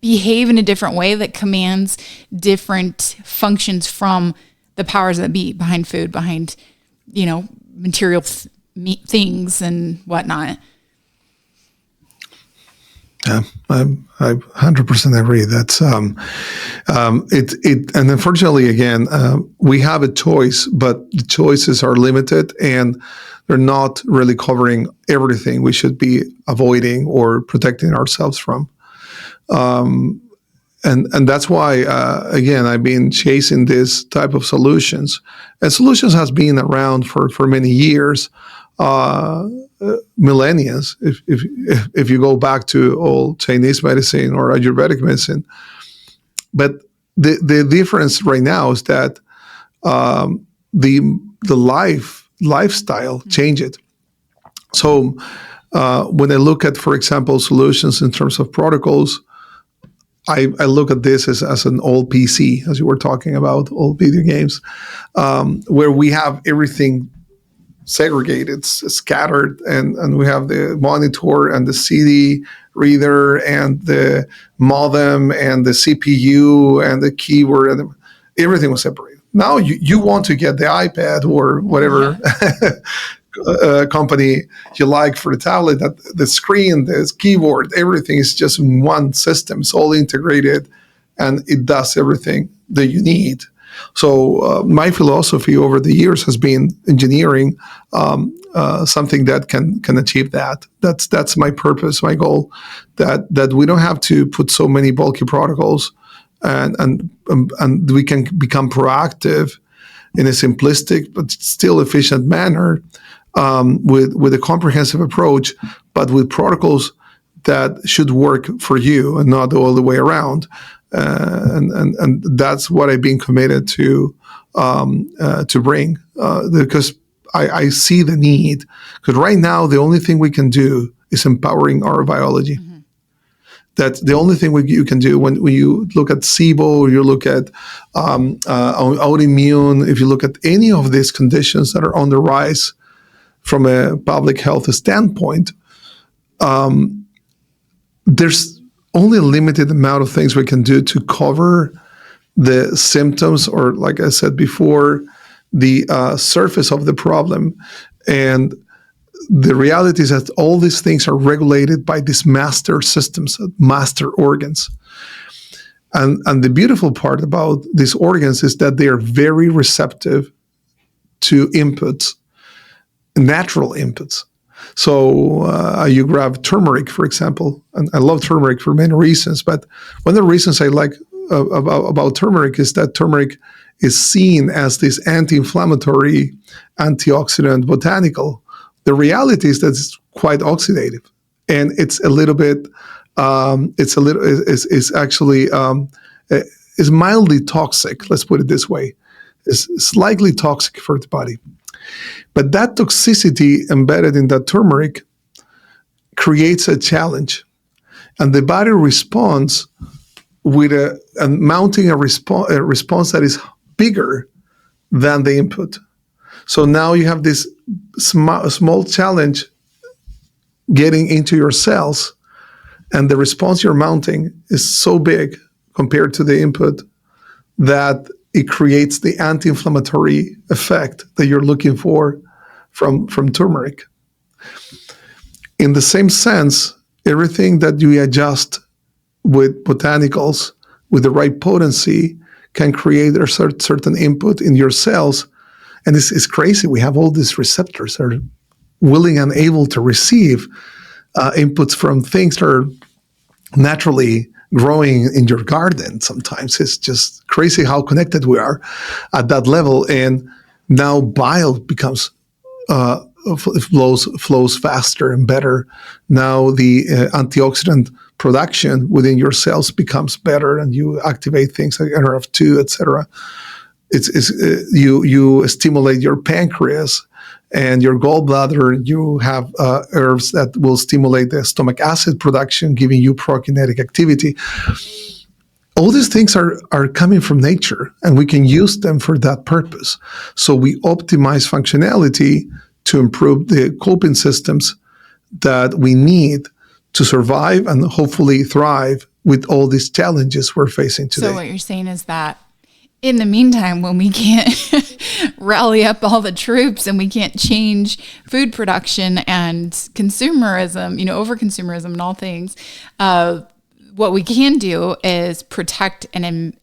behave in a different way that commands different functions from the powers that be behind food, behind, material things and whatnot. Yeah, I 100% agree. That's it. And unfortunately, again, we have a choice, but the choices are limited and they're not really covering everything we should be avoiding or protecting ourselves from. And that's why, again, I've been chasing this type of solutions. And solutions has been around for many years, millennia. If you go back to old Chinese medicine or Ayurvedic medicine. But the difference right now is that the lifestyle changed. So when I look at, for example, solutions in terms of protocols, I look at this as an old PC, as you were talking about, old video games, where we have everything segregated, scattered, and we have the monitor and the CD reader and the modem and the CPU and the keyboard, and everything was separated. Now you want to get the iPad or whatever company you like for the tablet, that the screen, the keyboard, everything is just in one system. It's all integrated and it does everything that you need. So my philosophy over the years has been engineering something that can achieve that. That's my purpose, my goal. That we don't have to put so many bulky protocols, and we can become proactive in a simplistic but still efficient manner, with a comprehensive approach, but with protocols that should work for you and not all the way around. And that's what I've been committed to bring, because I see the need. Because right now, the only thing we can do is empowering our biology. Mm-hmm. That's the only thing you can do. When you look at SIBO, you look at autoimmune, if you look at any of these conditions that are on the rise from a public health standpoint, there's only a limited amount of things we can do to cover the symptoms, or, like I said before, the surface of the problem. And the reality is that all these things are regulated by these master systems, master organs. And the beautiful part about these organs is that they are very receptive to inputs, natural inputs. So you grab turmeric, for example, and I love turmeric for many reasons, but one of the reasons I like about turmeric is that turmeric is seen as this anti-inflammatory, antioxidant botanical. The reality is that it's quite oxidative, and it's a little bit, it's actually is mildly toxic. Let's put it this way: it's slightly toxic for the body. But that toxicity embedded in that turmeric creates a challenge, and the body responds with mounting a response that is bigger than the input. So now you have this small challenge getting into your cells, and the response you're mounting is so big compared to the input that it creates the anti-inflammatory effect that you're looking for from turmeric. In the same sense, everything that you adjust with botanicals with the right potency can create a certain input in your cells. And it's crazy. We have all these receptors that are willing and able to receive inputs from things that are naturally growing in your garden. Sometimes it's just crazy how connected we are at that level. And now bile becomes flows faster and better. Now the antioxidant production within your cells becomes better, and you activate things like NRF2, etc. You stimulate your pancreas and your gallbladder. You have herbs that will stimulate the stomach acid production, giving you prokinetic activity. All these things are coming from nature, and we can use them for that purpose. So we optimize functionality to improve the coping systems that we need to survive and hopefully thrive with all these challenges we're facing today. So what you're saying is that in the meantime, when we can't rally up all the troops and we can't change food production and consumerism, over-consumerism and all things, what we can do is protect and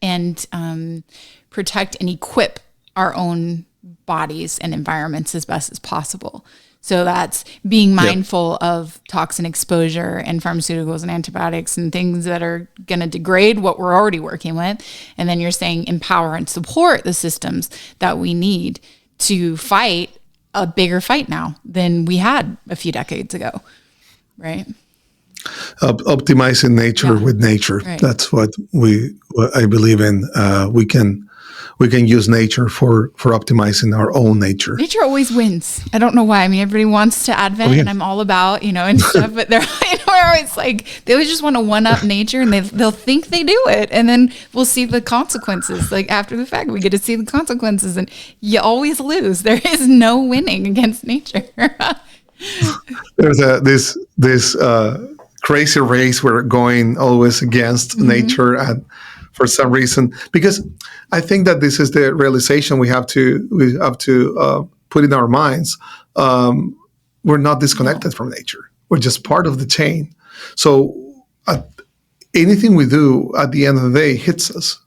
protect and equip our own bodies and environments as best as possible. So that's being mindful of toxin exposure and pharmaceuticals and antibiotics and things that are going to degrade what we're already working with. And then you're saying empower and support the systems that we need to fight a bigger fight now than we had a few decades ago, right? Optimizing nature with nature. Right. That's what I believe in. We can use nature for optimizing our own nature. Nature always wins. I don't know why. I mean, everybody wants to advent, and I'm all about, and stuff, but they're always like, they always just want to one-up nature, and they'll think they do it, and then we'll see the consequences. Like after the fact, we get to see the consequences, and you always lose. There is no winning against nature. There's this crazy race we're going always against nature, and for some reason, because I think that this is the realization we have to put in our minds. We're not disconnected from nature. We're just part of the chain. So anything we do at the end of the day hits us.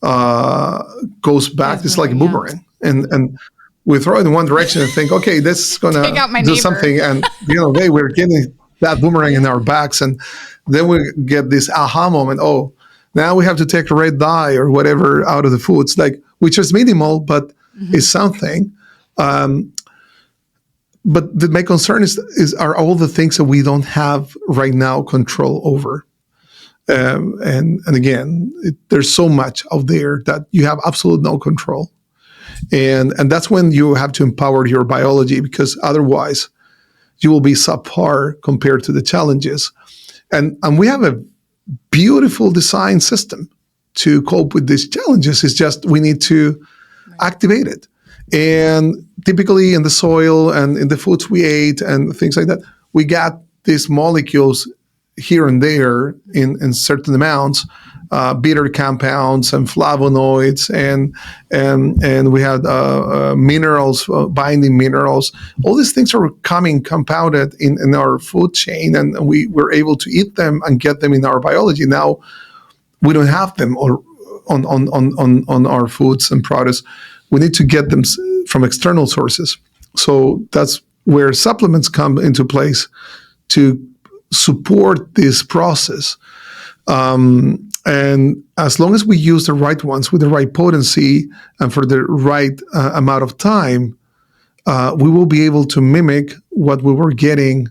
goes back. It's like a boomerang, and we throw it in one direction and think, okay, this is gonna do something, and we're getting that boomerang in our backs, and then we get this aha moment. Oh, now we have to take a red dye or whatever out of the foods, which is minimal, but is something. But my concern are all the things that we don't have right now control over. And again, there's so much out there that you have absolute no control. And that's when you have to empower your biology, because otherwise you will be subpar compared to the challenges. And we have a beautiful design system to cope with these challenges. It's just we need to activate it. And typically in the soil and in the foods we ate and things like that, we got these molecules here and there in certain amounts, bitter compounds and flavonoids, and we had minerals, binding minerals. All these things are coming compounded in our food chain, and we were able to eat them and get them in our biology. Now we don't have them on our foods and products. We need to get them from external sources. So that's where supplements come into place to support this process. And as long as we use the right ones with the right potency and for the right amount of time, we will be able to mimic what we were getting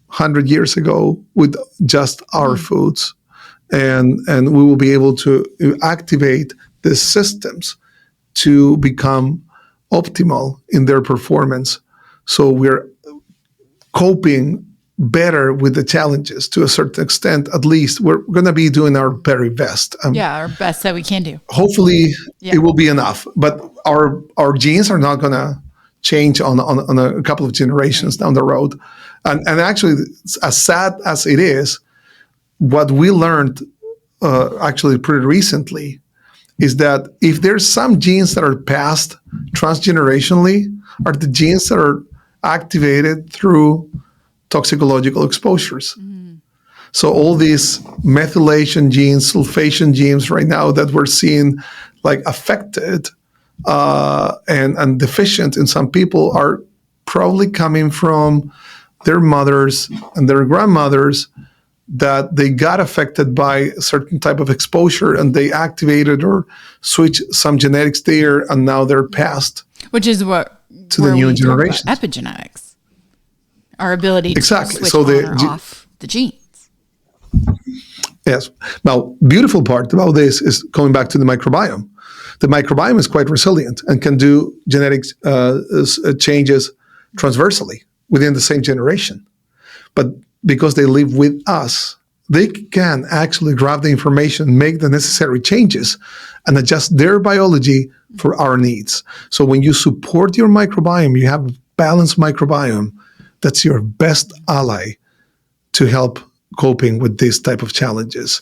100 years ago with just our foods. And we will be able to activate the systems to become optimal in their performance. So we're coping better with the challenges to a certain extent. At least we're going to be doing our very best. Our best that we can do. Hopefully it will be enough, but our genes are not going to change on a couple of generations down the road. And actually, as sad as it is, what we learned actually pretty recently is that if there's some genes that are passed transgenerationally, are the genes that are activated through toxicological exposures. So all these methylation genes, sulfation genes right now that we're seeing affected and deficient in some people are probably coming from their mothers and their grandmothers, that they got affected by a certain type of exposure and they activated or switched some genetics there, and now they're passed. Which is what to the new generation. Epigenetics. Our ability to switch so on or off the genes. Yes. Now, beautiful part about this is going back to the microbiome. The microbiome is quite resilient and can do genetic changes transversely within the same generation. But because they live with us, they can actually grab the information, make the necessary changes, and adjust their biology for our needs. So when you support your microbiome, you have a balanced microbiome, that's your best ally to help coping with this type of challenges.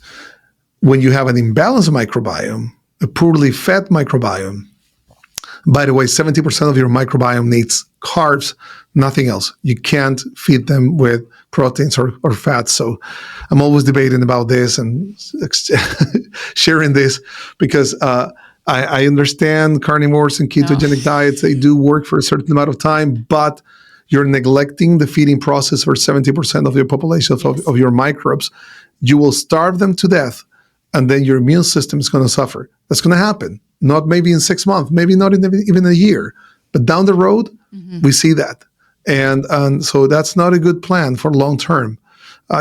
When you have an imbalanced microbiome, a poorly fed microbiome, by the way, 70% of your microbiome needs carbs, nothing else. You can't feed them with proteins or fats. So I'm always debating about this and sharing this because I understand carnivores and ketogenic diets, they do work for a certain amount of time, but you're neglecting the feeding process for 70% of your population of your microbes. You will starve them to death, and then your immune system is going to suffer. That's going to happen. Not maybe in 6 months, maybe not even a year, but down the road, we see that. And so that's not a good plan for long term.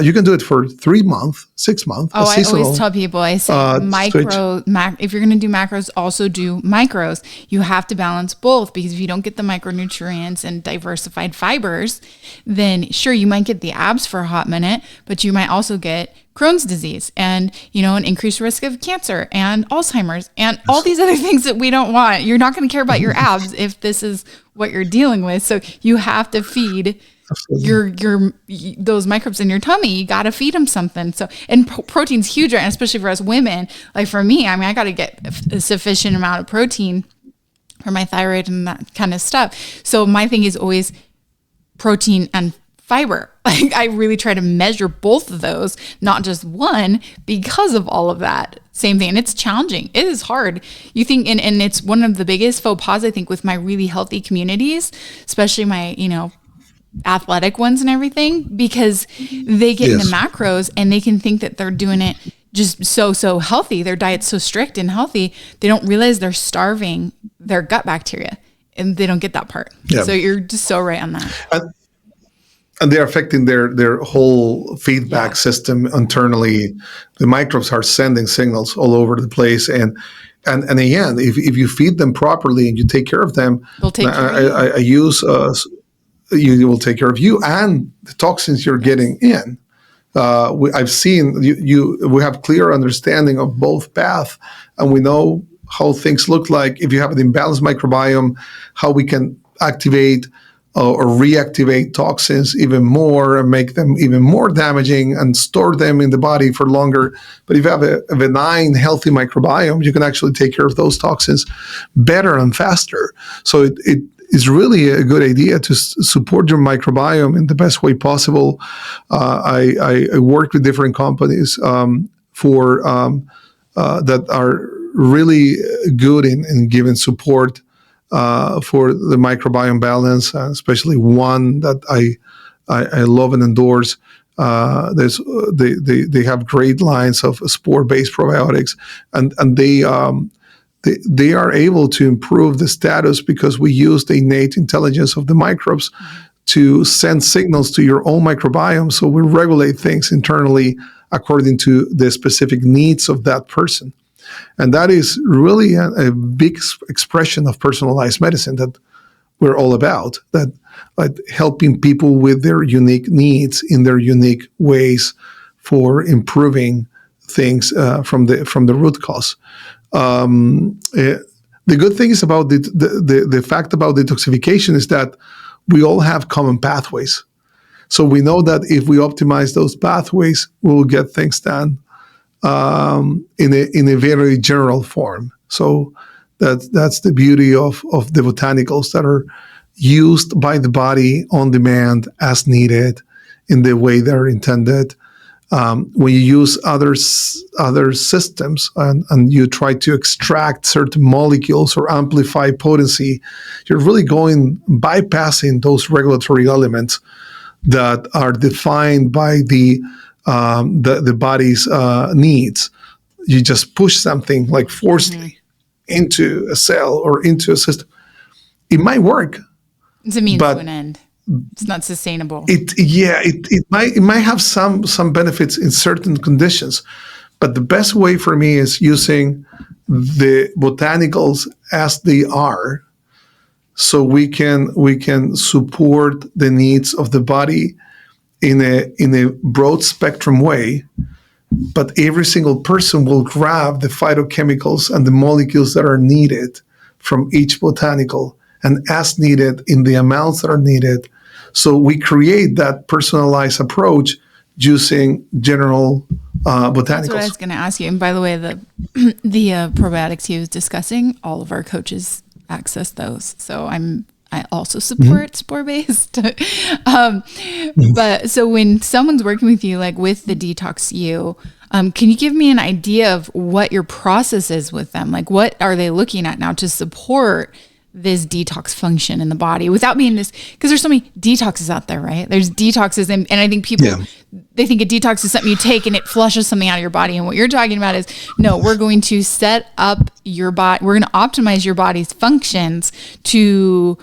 You can do it for 3 months, 6 months. Oh, I always tell people, I say if you're going to do macros, also do micros. You have to balance both, because if you don't get the micronutrients and diversified fibers, then sure, you might get the abs for a hot minute, but you might also get Crohn's disease and, an increased risk of cancer and Alzheimer's and all these other things that we don't want. You're not going to care about your abs if this is what you're dealing with. So you have to feed your those microbes in your tummy. You got to feed them something. So, and protein's huge, right? And especially for us women. Like for me, I got to get a sufficient amount of protein for my thyroid and that kind of stuff. So my thing is always protein and fiber. Like I really try to measure both of those, not just one, because of all of that. Same thing. And it's challenging. It is hard. You think, and it's one of the biggest faux pas, I think, with my really healthy communities, especially my, athletic ones and everything, because they get into macros and they can think that they're doing it just so healthy. Their diet's so strict and healthy. They don't realize they're starving their gut bacteria, and they don't get that part. Yeah. So you're just so right on that. And they're affecting their whole feedback system internally. The microbes are sending signals all over the place. And again, if you feed them properly and you take care of them, they'll take care of you. You will take care of you and the toxins you're getting in. I've seen we have clear understanding of both paths, and we know how things look like if you have an imbalanced microbiome, how we can activate or reactivate toxins even more and make them even more damaging and store them in the body for longer. But if you have a benign, healthy microbiome, you can actually take care of those toxins better and faster. So it is really a good idea to support your microbiome in the best way possible. I work with different companies that are really good in giving support for the microbiome balance, especially one that I love and endorse. They have great lines of spore-based probiotics, and they are able to improve the status because we use the innate intelligence of the microbes to send signals to your own microbiome. So we regulate things internally according to the specific needs of that person. And that is really a big expression of personalized medicine that we're all about, that like helping people with their unique needs in their unique ways for improving things from the root cause. The good thing is about the fact about detoxification is that we all have common pathways. So we know that if we optimize those pathways, we'll get things done in a very general form. So that's the beauty of the botanicals that are used by the body on demand as needed in the way they're intended. When you use other systems and you try to extract certain molecules or amplify potency, you're really bypassing those regulatory elements that are defined by the body's needs. You just push something like forcefully into a cell or into a system. It might work. It's a means to an end. It's not sustainable. It might have some benefits in certain conditions, but the best way for me is using the botanicals as they are, so we can support the needs of the body in a broad spectrum way. But every single person will grab the phytochemicals and the molecules that are needed from each botanical, and as needed in the amounts that are needed. So we create that personalized approach using general botanicals. That's what I was going to ask you. And by the way, the probiotics he was discussing, all of our coaches access those. So I also support spore-based. But so when someone's working with you, like with the DetoxU, can you give me an idea of what your process is with them? Like what are they looking at now to support this detox function in the body without being this, because there's so many detoxes out there, right? There's detoxes and I think people, they think a detox is something you take and it flushes something out of your body. And what you're talking about is, no, we're going to set up your body. We're going to optimize your body's functions to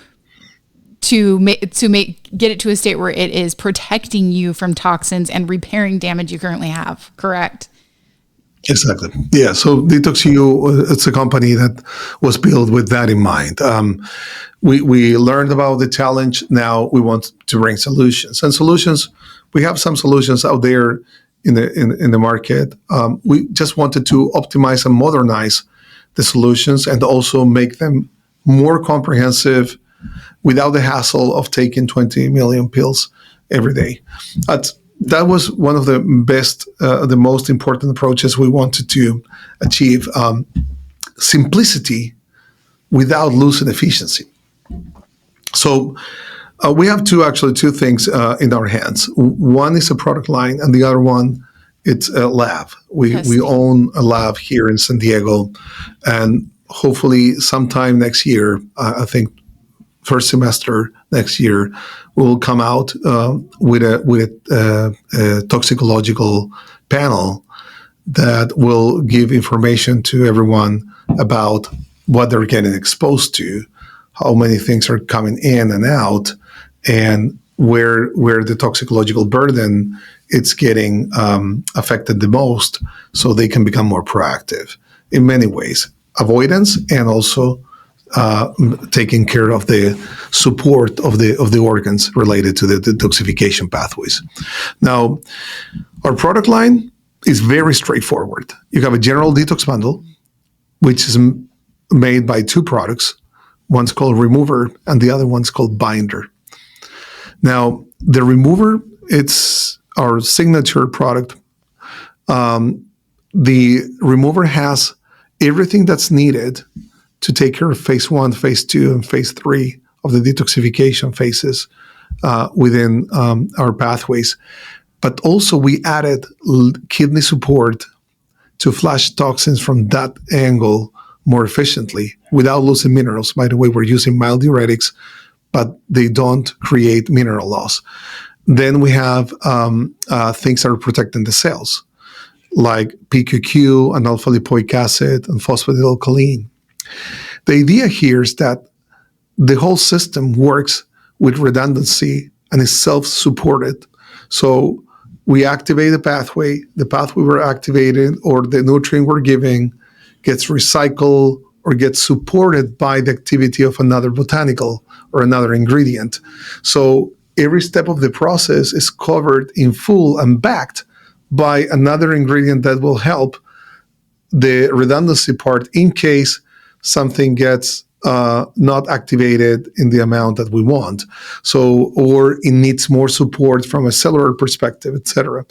get it to a state where it is protecting you from toxins and repairing damage you currently have. Correct? Exactly. Yeah. So DetoxU, it's a company that was built with that in mind. We learned about the challenge. Now we want to bring solutions. And solutions, we have some solutions out there in the market. We just wanted to optimize and modernize the solutions and also make them more comprehensive without the hassle of taking 20 million pills every day. That was one of the best, the most important approaches we wanted to achieve. Simplicity without losing efficiency. So We have two things in our hands. One is a product line, and the other one, it's a lab. We own a lab here in San Diego, and hopefully sometime next year, I think first semester next year, we will come out with a toxicological panel that will give information to everyone about what they're getting exposed to, how many things are coming in and out, and where the toxicological burden it's getting affected the most, so they can become more proactive in many ways, avoidance and also taking care of the support of the organs related to the detoxification pathways. Now, our product line is very straightforward. You have a general detox bundle, which is made by two products. One's called Remover, and the other one's called Binder. Now, the Remover, it's our signature product. The Remover has everything that's needed to take care of phase 1, phase 2, and phase 3 of the detoxification phases within our pathways. But also we added kidney support to flush toxins from that angle more efficiently without losing minerals. By the way, we're using mild diuretics, but they don't create mineral loss. Then we have things that are protecting the cells, like PQQ and alpha lipoic acid and phosphatidylcholine. The idea here is that the whole system works with redundancy and is self-supported. So we activate the pathway we're activating or the nutrient we're giving gets recycled or gets supported by the activity of another botanical or another ingredient. So every step of the process is covered in full and backed by another ingredient that will help the redundancy part in case something gets not activated in the amount that we want. So, or it needs more support from a cellular perspective, etc.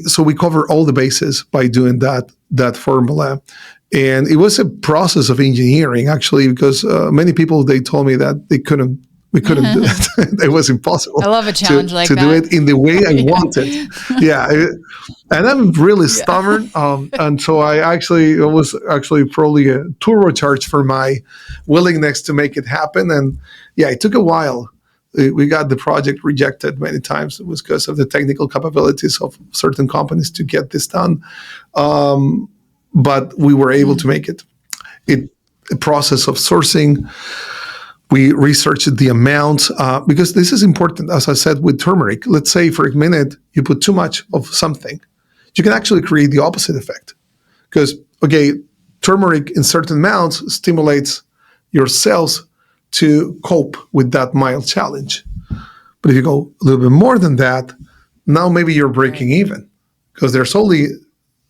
So we cover all the bases by doing that formula. And it was a process of engineering, actually, because many people, they told me that we couldn't do it. It was impossible. I love a challenge like that. To do it in the way I wanted. Yeah. And I'm really stubborn. And so it was actually probably a turbocharge for my willingness to make it happen. And yeah, it took a while. We got the project rejected many times. It was because of the technical capabilities of certain companies to get this done. But we were able to make it. A process of sourcing. We researched the amount because this is important, as I said, with turmeric. Let's say for a minute you put too much of something. You can actually create the opposite effect. Because, turmeric in certain amounts stimulates your cells to cope with that mild challenge. But if you go a little bit more than that, now maybe you're breaking even. Because there's only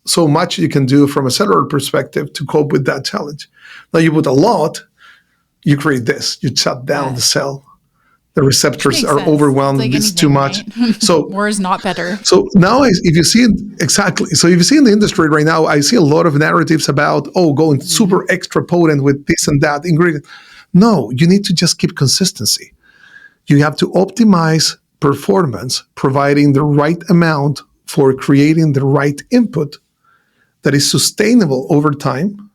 so much you can do from a cellular perspective to cope with that challenge. Now you put a lot, you create this. You shut down the cell. The receptors are overwhelmed. Like it's too much. Right? So more is not better. So now, if you see it exactly, so if you see in the industry right now, I see a lot of narratives about going super extra potent with this and that ingredient. No, you need to just keep consistency. You have to optimize performance, providing the right amount for creating the right input that is sustainable over time.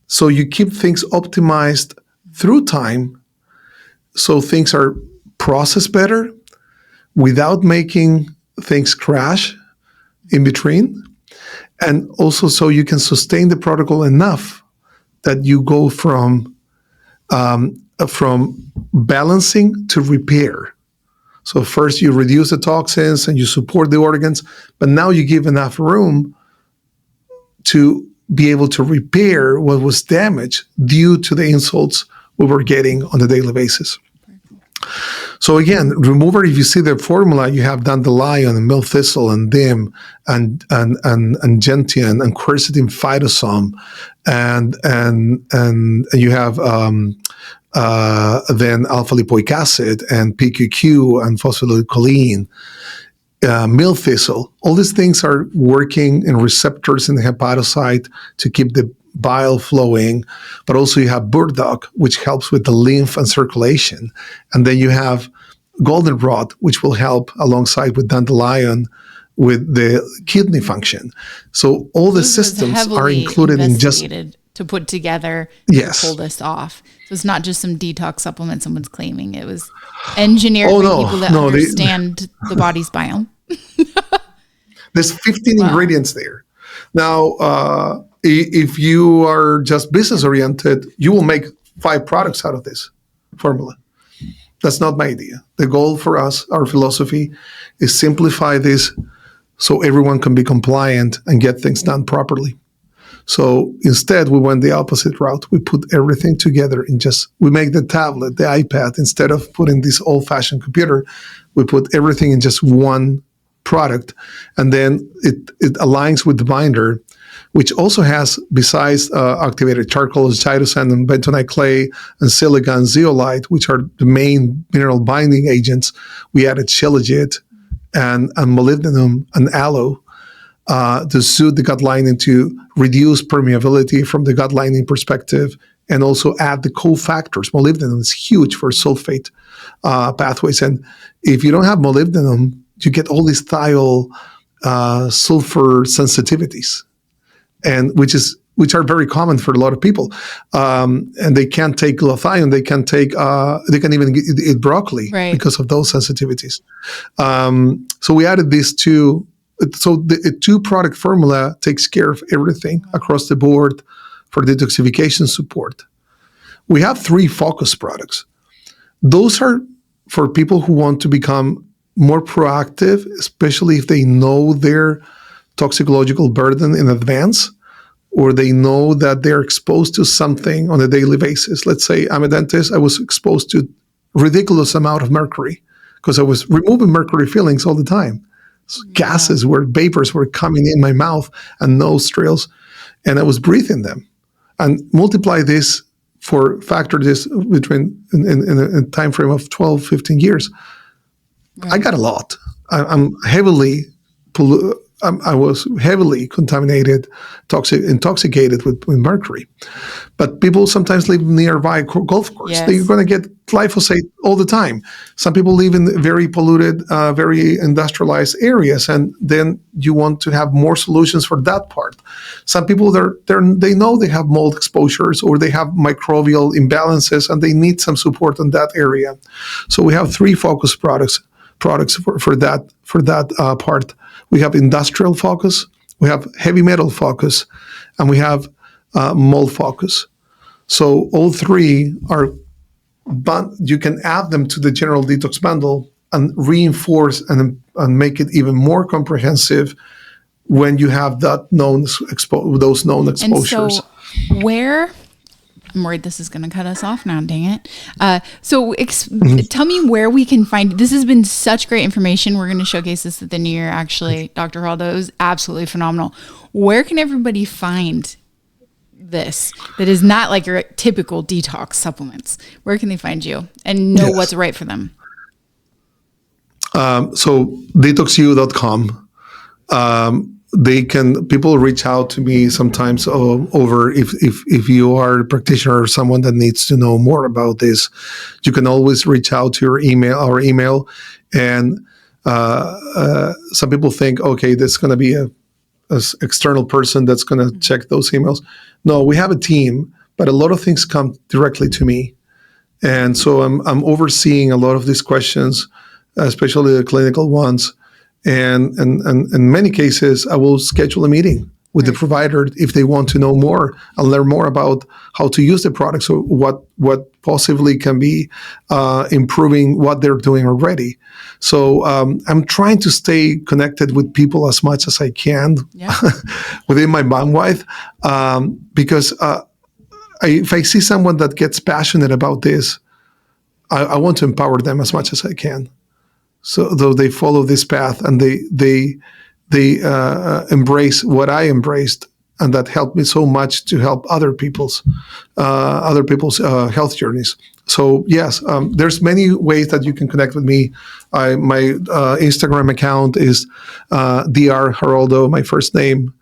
So you keep things optimized through time, so things are processed better without making things crash in between. And also so you can sustain the protocol enough that you go from balancing to repair. So first you reduce the toxins and you support the organs, but now you give enough room to be able to repair what was damaged due to the insults we were getting on a daily basis. So again, Remover, if you see the formula, you have dandelion and milk thistle and dim and gentian and quercetin phytosome and you have then alpha lipoic acid and PQQ and phosphatidylcholine, milk thistle. All these things are working in receptors in the hepatocyte to keep the bile flowing, but also you have burdock, which helps with the lymph and circulation. And then you have goldenrod, which will help alongside with dandelion with the kidney function. So all the systems are included in just to put together yes. to pull this off. So it's not just some detox supplement someone's claiming. It was engineered by people that understand the body's biome. There's 15 ingredients there. Now, if you are just business oriented, you will make 5 products out of this formula. That's not my idea. The goal for us, our philosophy, is simplify this so everyone can be compliant and get things done properly. So instead, we went the opposite route. We put everything together in we make the tablet, the iPad, instead of putting this old-fashioned computer, we put everything in just one product. And then it aligns with the binder, which also has, besides activated charcoal, chitosan, and bentonite clay, and silica and zeolite, which are the main mineral binding agents, we added shilajit and molybdenum and aloe to soothe the gut lining, to reduce permeability from the gut lining perspective, and also add the cofactors. Molybdenum is huge for sulfate pathways. And if you don't have molybdenum, you get all these thiol sulfur sensitivities, and which are very common for a lot of people. And they can't take glutathione. They can even eat broccoli because of those sensitivities. So we added these two. So the 2-product formula takes care of everything across the board for detoxification support. We have 3 focus products. Those are for people who want to become more proactive, especially if they know their toxicological burden in advance, or they know that they're exposed to something on a daily basis. Let's say I'm a dentist. I was exposed to ridiculous amount of mercury because I was removing mercury fillings all the time. So gases vapors were coming in my mouth and nostrils, and I was breathing them. And multiply this factor this between in a time frame of 12, 15 years. I got a lot. I was heavily contaminated, intoxicated with mercury. But people sometimes live nearby golf course. Yes. They're going to get glyphosate all the time. Some people live in very polluted, very industrialized areas, and then you want to have more solutions for that part. Some people, they know they have mold exposures or they have microbial imbalances, and they need some support in that area. So we have 3 focus products for that part. We have industrial focus, we have heavy metal focus, and we have mold focus. So all 3 are, you can add them to the general detox bundle and reinforce and make it even more comprehensive when you have that those known exposures. And so I'm worried this is going to cut us off now, dang it. Tell me where we can find, this has been such great information. We're going to showcase this at the new year, actually. Dr. Haroldo, it was absolutely phenomenal. Where can everybody find this that is not like your typical detox supplements? Where can they find you and know what's right for them? So DetoxU.com. People reach out to me sometimes over if you are a practitioner or someone that needs to know more about this, you can always reach out to our email. And some people think, okay, there's going to be a external person that's going to check those emails. No, we have a team, but a lot of things come directly to me. And so I'm overseeing a lot of these questions, especially the clinical ones. And in many cases, I will schedule a meeting with the provider if they want to know more and learn more about how to use the product. So what possibly can be improving what they're doing already. So I'm trying to stay connected with people as much as I can within my bandwidth, because if I see someone that gets passionate about this, I want to empower them as much as I can. So though they follow this path and they embrace what I embraced, and that helped me so much to help other people's health journeys. So yes, there's many ways that you can connect with me. My Instagram account is Dr. Haroldo, my first name,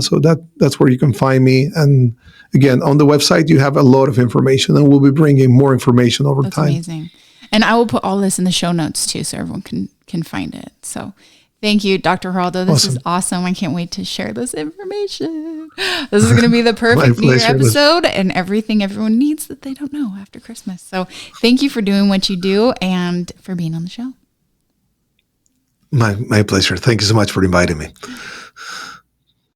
So that's where you can find me. And again, on the website, you have a lot of information, and we'll be bringing more information over That's time. Amazing. And I will put all this in the show notes too, so everyone can find it. So thank you, Dr. Haraldo. This is awesome. I can't wait to share this information. This is going to be the perfect New Year episode and everything everyone needs that they don't know after Christmas. So thank you for doing what you do and for being on the show. My pleasure. Thank you so much for inviting me.